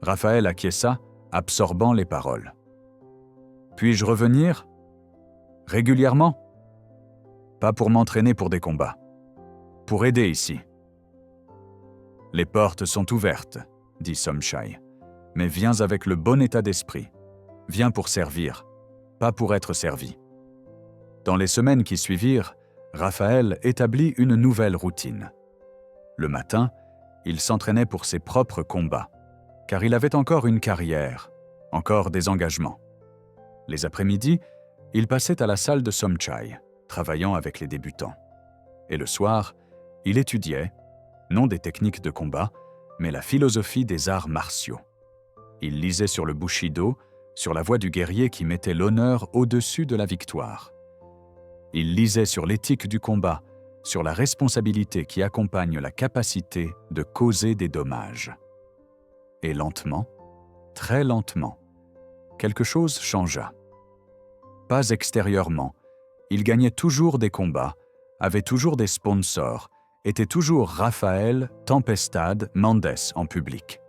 Raphaël acquiesça, absorbant les paroles. Puis-je revenir ? Régulièrement ? Pas pour m'entraîner pour des combats. Pour aider ici. Les portes sont ouvertes, dit Somchai. Mais viens avec le bon état d'esprit. Viens pour servir, pas pour être servi. Dans les semaines qui suivirent, Raphaël établit une nouvelle routine. Le matin, il s'entraînait pour ses propres combats, car il avait encore une carrière, encore des engagements. Les après-midi, il passait à la salle de Somchai, travaillant avec les débutants. Et le soir, il étudiait, non des techniques de combat, mais la philosophie des arts martiaux. Il lisait sur le Bushido, sur la voie du guerrier qui mettait l'honneur au-dessus de la victoire. Il lisait sur l'éthique du combat, sur la responsabilité qui accompagne la capacité de causer des dommages. Et lentement, très lentement, quelque chose changea. Pas extérieurement, il gagnait toujours des combats, avait toujours des sponsors, était toujours Raphaël Tempestad Mendes en public.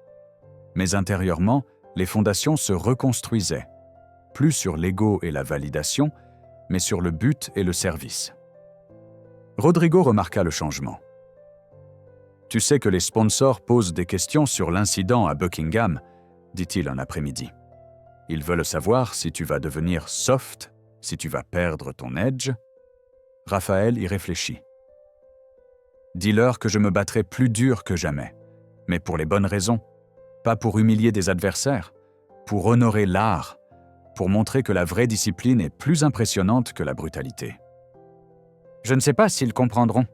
Mais intérieurement, les fondations se reconstruisaient, plus sur l'ego et la validation, mais sur le but et le service. Rodrigo remarqua le changement. « Tu sais que les sponsors posent des questions sur l'incident à Buckingham, dit-il un après-midi. Ils veulent savoir si tu vas devenir soft, si tu vas perdre ton edge. » Raphaël y réfléchit. « Dis-leur que je me battrai plus dur que jamais, mais pour les bonnes raisons, pas pour humilier des adversaires, pour honorer l'art, pour montrer que la vraie discipline est plus impressionnante que la brutalité. Je ne sais pas s'ils comprendront.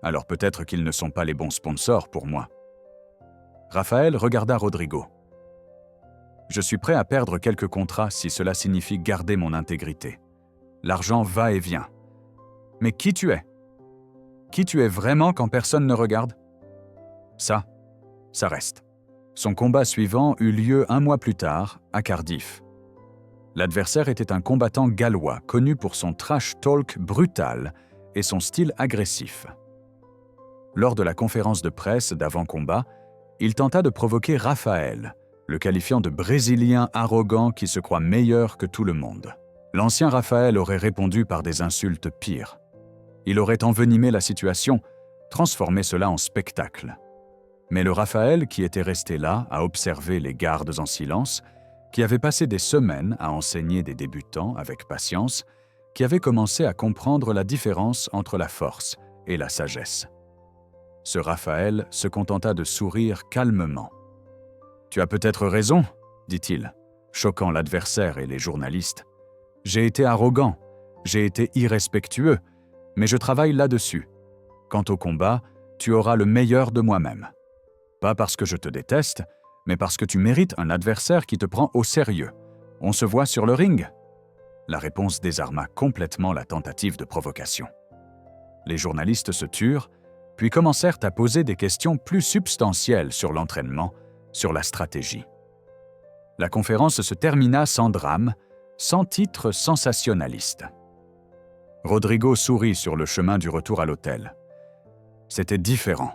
Alors peut-être qu'ils ne sont pas les bons sponsors pour moi. » Raphaël regarda Rodrigo. « Je suis prêt à perdre quelques contrats si cela signifie garder mon intégrité. L'argent va et vient. Mais qui tu es ? Qui tu es vraiment quand personne ne regarde ? Ça reste. » Son combat suivant eut lieu 1 mois plus tard, à Cardiff. L'adversaire était un combattant gallois connu pour son trash talk brutal et son style agressif. Lors de la conférence de presse d'avant-combat, il tenta de provoquer Raphaël, le qualifiant de Brésilien arrogant qui se croit meilleur que tout le monde. L'ancien Raphaël aurait répondu par des insultes pires. Il aurait envenimé la situation, transformé cela en spectacle. Mais le Raphaël qui était resté là à observer les gardes en silence, qui avait passé des semaines à enseigner des débutants avec patience, qui avait commencé à comprendre la différence entre la force et la sagesse. Ce Raphaël se contenta de sourire calmement. « Tu as peut-être raison, dit-il, choquant l'adversaire et les journalistes. J'ai été arrogant, j'ai été irrespectueux, mais je travaille là-dessus. Quant au combat, tu auras le meilleur de moi-même. Pas parce que je te déteste, mais parce que tu mérites un adversaire qui te prend au sérieux. On se voit sur le ring ?» La réponse désarma complètement la tentative de provocation. Les journalistes se turent, puis commencèrent à poser des questions plus substantielles sur l'entraînement, sur la stratégie. La conférence se termina sans drame, sans titre sensationnaliste. Rodrigo sourit sur le chemin du retour à l'hôtel. C'était différent.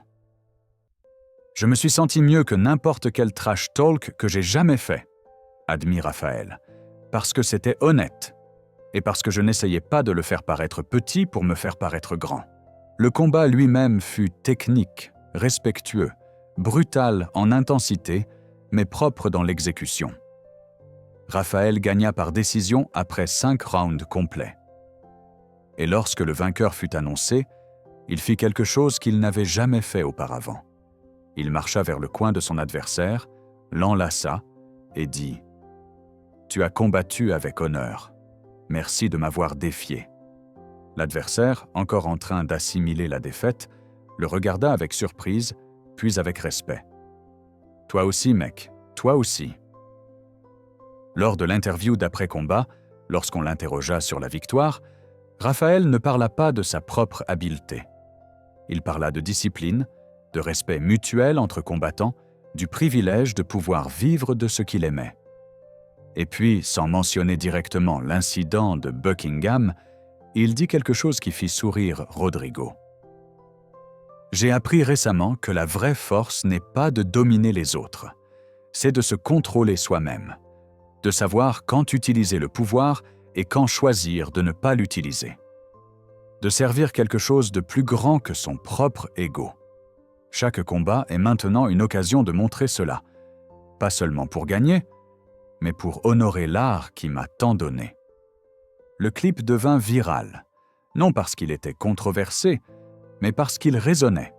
« Je me suis senti mieux que n'importe quel trash talk que j'ai jamais fait, » admit Raphaël, « parce que c'était honnête, et parce que je n'essayais pas de le faire paraître petit pour me faire paraître grand. Le combat lui-même fut technique, respectueux, brutal en intensité, mais propre dans l'exécution. » Raphaël gagna par décision après 5 rounds complets. Et lorsque le vainqueur fut annoncé, il fit quelque chose qu'il n'avait jamais fait auparavant. Il marcha vers le coin de son adversaire, l'enlaça et dit « Tu as combattu avec honneur. Merci de m'avoir défié. » L'adversaire, encore en train d'assimiler la défaite, le regarda avec surprise, puis avec respect. « Toi aussi, mec, toi aussi. » Lors de l'interview d'après-combat, lorsqu'on l'interrogea sur la victoire, Raphaël ne parla pas de sa propre habileté. Il parla de discipline, de respect mutuel entre combattants, du privilège de pouvoir vivre de ce qu'il aimait. Et puis, sans mentionner directement l'incident de Buckingham, il dit quelque chose qui fit sourire Rodrigo. « J'ai appris récemment que la vraie force n'est pas de dominer les autres, c'est de se contrôler soi-même, de savoir quand utiliser le pouvoir et quand choisir de ne pas l'utiliser. De servir quelque chose de plus grand que son propre ego. Chaque combat est maintenant une occasion de montrer cela, pas seulement pour gagner, mais pour honorer l'art qui m'a tant donné. » Le clip devint viral, non parce qu'il était controversé, mais parce qu'il résonnait.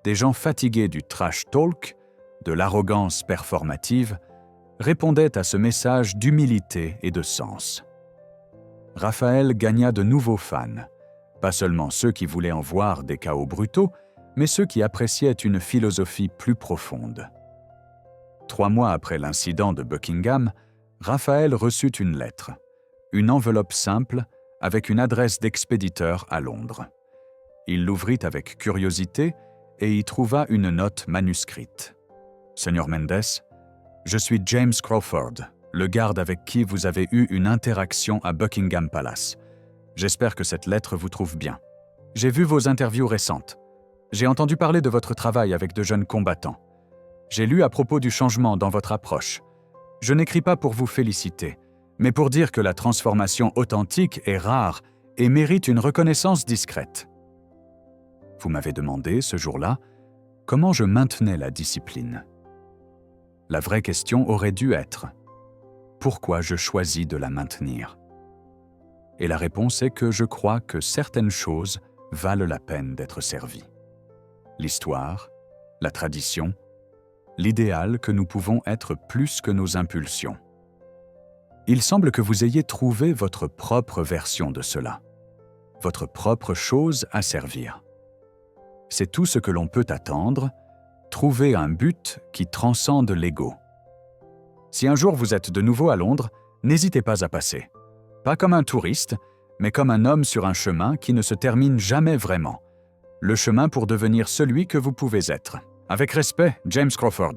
Des gens fatigués du trash talk, de l'arrogance performative, répondaient à ce message d'humilité et de sens. Raphaël gagna de nouveaux fans, pas seulement ceux qui voulaient en voir des chaos brutaux, mais ceux qui appréciaient une philosophie plus profonde. 3 mois après l'incident de Buckingham, Raphaël reçut une lettre, une enveloppe simple avec une adresse d'expéditeur à Londres. Il l'ouvrit avec curiosité et y trouva une note manuscrite. « Seigneur Mendes, je suis James Crawford, le garde avec qui vous avez eu une interaction à Buckingham Palace. J'espère que cette lettre vous trouve bien. J'ai vu vos interviews récentes. J'ai entendu parler de votre travail avec de jeunes combattants. J'ai lu à propos du changement dans votre approche. Je n'écris pas pour vous féliciter, mais pour dire que la transformation authentique est rare et mérite une reconnaissance discrète. Vous m'avez demandé, ce jour-là, comment je maintenais la discipline. La vraie question aurait dû être « Pourquoi je choisis de la maintenir ?» Et la réponse est que je crois que certaines choses valent la peine d'être servies. L'histoire, la tradition, l'idéal que nous pouvons être plus que nos impulsions. Il semble que vous ayez trouvé votre propre version de cela, votre propre chose à servir. C'est tout ce que l'on peut attendre, trouver un but qui transcende l'ego. Si un jour vous êtes de nouveau à Londres, n'hésitez pas à passer. Pas comme un touriste, mais comme un homme sur un chemin qui ne se termine jamais vraiment. Le chemin pour devenir celui que vous pouvez être. Avec respect, James Crawford.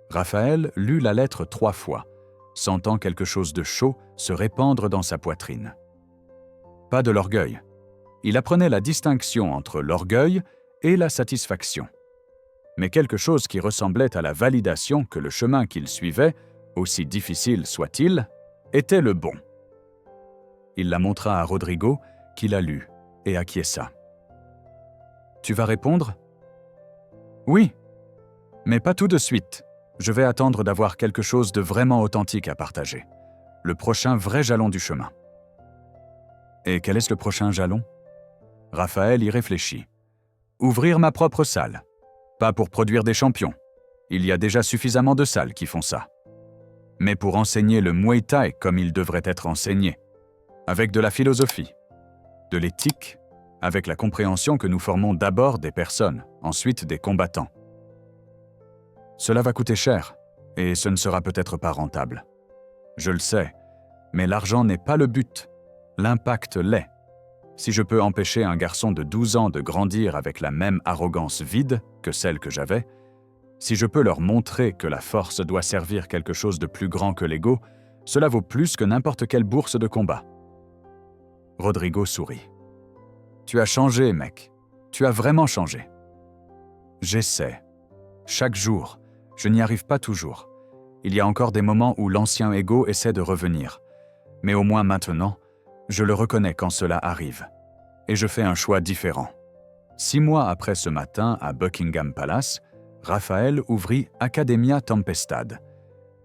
Raphaël lut la lettre 3 fois, sentant quelque chose de chaud se répandre dans sa poitrine. Pas de l'orgueil. Il apprenait la distinction entre l'orgueil et la satisfaction. Mais quelque chose qui ressemblait à la validation que le chemin qu'il suivait, aussi difficile soit-il, était le bon. Il la montra à Rodrigo, qui la lut et acquiesça. « Tu vas répondre ?»« Oui, mais pas tout de suite. Je vais attendre d'avoir quelque chose de vraiment authentique à partager. Le prochain vrai jalon du chemin. » « Et quel est le prochain jalon ?» Raphaël y réfléchit. Ouvrir ma propre salle. Pas pour produire des champions. Il y a déjà suffisamment de salles qui font ça. Mais pour enseigner le Muay Thai comme il devrait être enseigné. Avec de la philosophie, de l'éthique, avec la compréhension que nous formons d'abord des personnes, ensuite des combattants. Cela va coûter cher, et ce ne sera peut-être pas rentable. Je le sais, mais l'argent n'est pas le but. L'impact l'est. Si je peux empêcher un garçon de 12 ans de grandir avec la même arrogance vide que celle que j'avais, si je peux leur montrer que la force doit servir quelque chose de plus grand que l'ego, cela vaut plus que n'importe quelle bourse de combat. Rodrigo sourit. Tu as changé, mec. Tu as vraiment changé. J'essaie. Chaque jour. Je n'y arrive pas toujours. Il y a encore des moments où l'ancien ego essaie de revenir. Mais au moins maintenant, je le reconnais quand cela arrive. Et je fais un choix différent. 6 mois après ce matin, à Buckingham Palace, Raphaël ouvrit Academia Tempestad.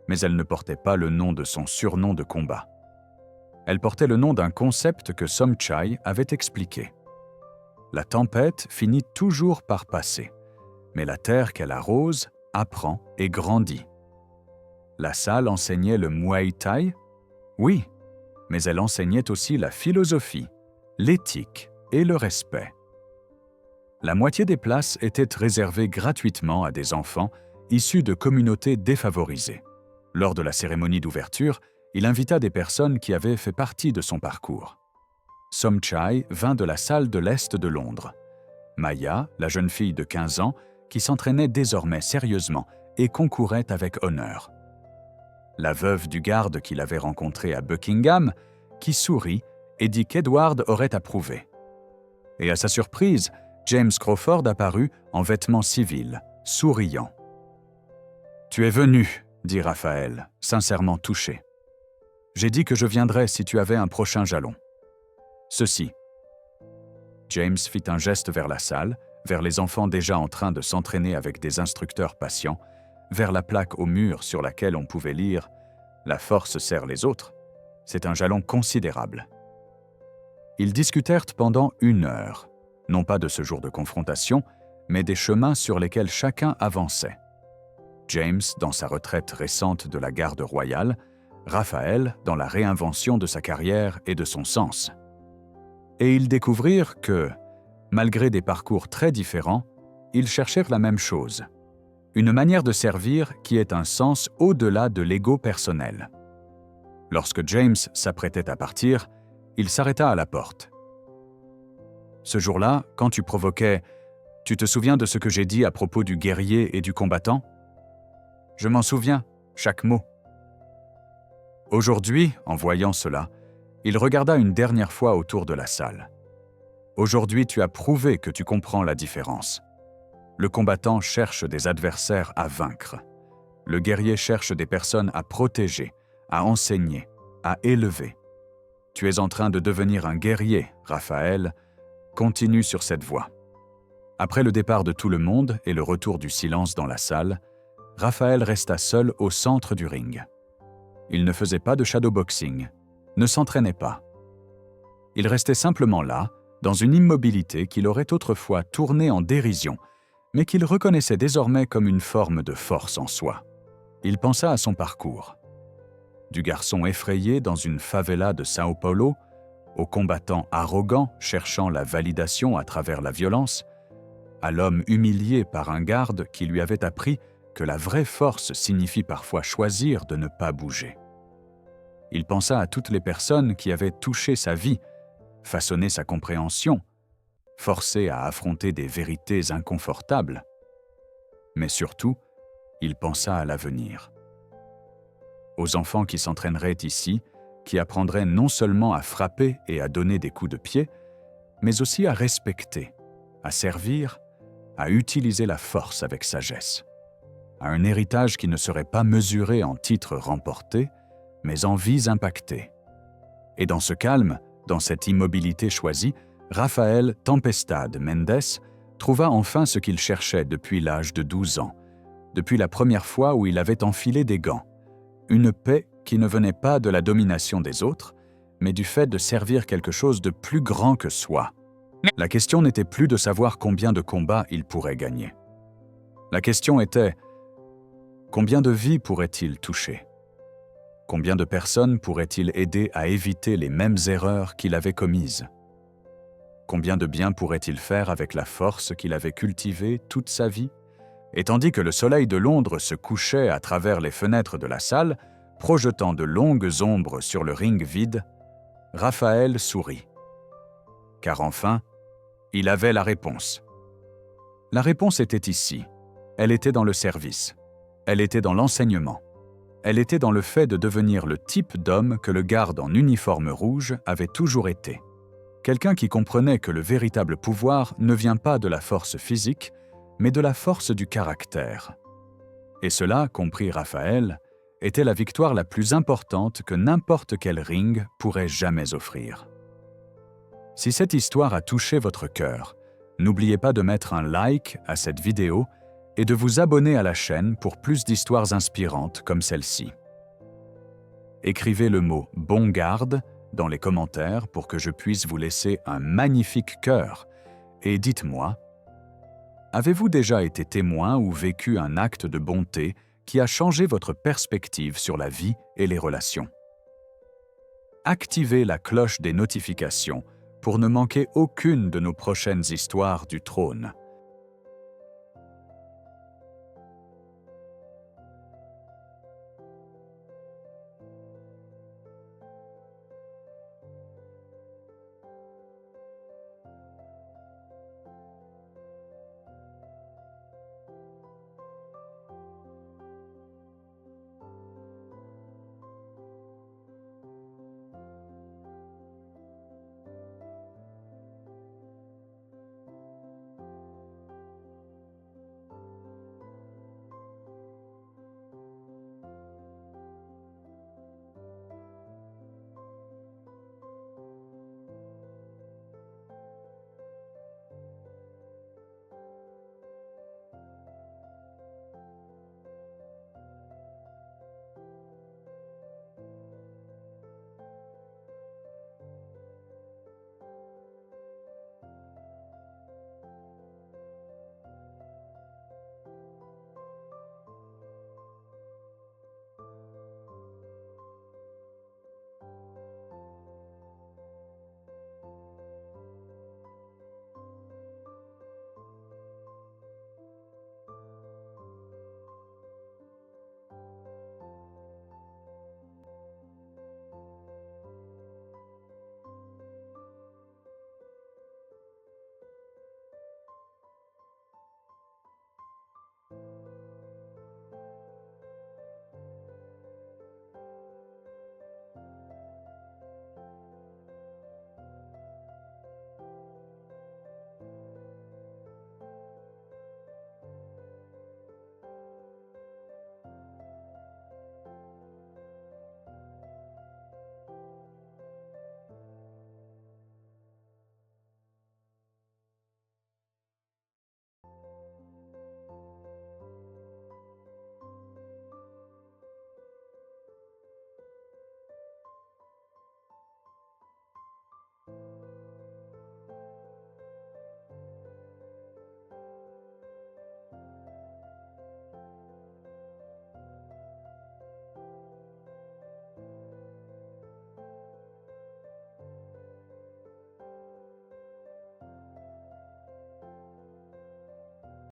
Mais elle ne portait pas le nom de son surnom de combat. Elle portait le nom d'un concept que Somchai avait expliqué. La tempête finit toujours par passer, mais la terre qu'elle arrose apprend et grandit. La salle enseignait le Muay Thai? Oui, mais elle enseignait aussi la philosophie, l'éthique et le respect. La moitié des places étaient réservées gratuitement à des enfants issus de communautés défavorisées. Lors de la cérémonie d'ouverture, il invita des personnes qui avaient fait partie de son parcours. Somchai vint de la salle de l'Est de Londres. Maya, la jeune fille de 15 ans, qui s'entraînait désormais sérieusement et concourait avec honneur. La veuve du garde qu'il avait rencontré à Buckingham, qui sourit et dit qu'Edward aurait approuvé. Et à sa surprise, James Crawford apparut en vêtements civils, souriant. « Tu es venu, » dit Raphaël, sincèrement touché. « J'ai dit que je viendrais si tu avais un prochain jalon. Ceci. » James fit un geste vers la salle, vers les enfants déjà en train de s'entraîner avec des instructeurs patients, vers la plaque au mur sur laquelle on pouvait lire « La force sert les autres ». C'est un jalon considérable. Ils discutèrent pendant 1 heure, non pas de ce jour de confrontation, mais des chemins sur lesquels chacun avançait. James dans sa retraite récente de la garde royale, Raphaël dans la réinvention de sa carrière et de son sens. Et ils découvrirent que, malgré des parcours très différents, ils cherchèrent la même chose. Une manière de servir qui ait un sens au-delà de l'ego personnel. Lorsque James s'apprêtait à partir, il s'arrêta à la porte. Ce jour-là, quand tu provoquais « Tu te souviens de ce que j'ai dit à propos du guerrier et du combattant ?» Je m'en souviens, chaque mot. Aujourd'hui, en voyant cela, il regarda une dernière fois autour de la salle. Aujourd'hui, tu as prouvé que tu comprends la différence. Le combattant cherche des adversaires à vaincre. Le guerrier cherche des personnes à protéger, à enseigner, à élever. Tu es en train de devenir un guerrier, Raphaël. Continue sur cette voie. Après le départ de tout le monde et le retour du silence dans la salle, Raphaël resta seul au centre du ring. Il ne faisait pas de shadowboxing, ne s'entraînait pas. Il restait simplement là, dans une immobilité qu'il aurait autrefois tournée en dérision, mais qu'il reconnaissait désormais comme une forme de force en soi. Il pensa à son parcours. Du garçon effrayé dans une favela de Sao Paulo, au combattant arrogant cherchant la validation à travers la violence, à l'homme humilié par un garde qui lui avait appris que la vraie force signifie parfois choisir de ne pas bouger. Il pensa à toutes les personnes qui avaient touché sa vie, façonné sa compréhension, forcé à affronter des vérités inconfortables. Mais surtout, il pensa à l'avenir. Aux enfants qui s'entraîneraient ici, qui apprendraient non seulement à frapper et à donner des coups de pied, mais aussi à respecter, à servir, à utiliser la force avec sagesse. À un héritage qui ne serait pas mesuré en titres remportés, mais en vies impactées. Et dans ce calme, dans cette immobilité choisie, Raphaël Tempestad Mendes trouva enfin ce qu'il cherchait depuis l'âge de 12 ans, depuis la première fois où il avait enfilé des gants. Une paix qui ne venait pas de la domination des autres, mais du fait de servir quelque chose de plus grand que soi. La question n'était plus de savoir combien de combats il pourrait gagner. La question était combien de vies pourrait-il toucher? Combien de personnes pourrait-il aider à éviter les mêmes erreurs qu'il avait commises? Combien de bien pourrait-il faire avec la force qu'il avait cultivée toute sa vie? Et tandis que le soleil de Londres se couchait à travers les fenêtres de la salle, projetant de longues ombres sur le ring vide, Raphaël sourit. Car enfin, il avait la réponse. La réponse était ici. Elle était dans le service. Elle était dans l'enseignement. Elle était dans le fait de devenir le type d'homme que le garde en uniforme rouge avait toujours été. Quelqu'un qui comprenait que le véritable pouvoir ne vient pas de la force physique, mais de la force du caractère. Et cela, comprit Raphaël, était la victoire la plus importante que n'importe quel ring pourrait jamais offrir. Si cette histoire a touché votre cœur, n'oubliez pas de mettre un like à cette vidéo et de vous abonner à la chaîne pour plus d'histoires inspirantes comme celle-ci. Écrivez le mot « bon garde » dans les commentaires pour que je puisse vous laisser un magnifique cœur et dites-moi, avez-vous déjà été témoin ou vécu un acte de bonté qui a changé votre perspective sur la vie et les relations? Activez la cloche des notifications pour ne manquer aucune de nos prochaines histoires du trône.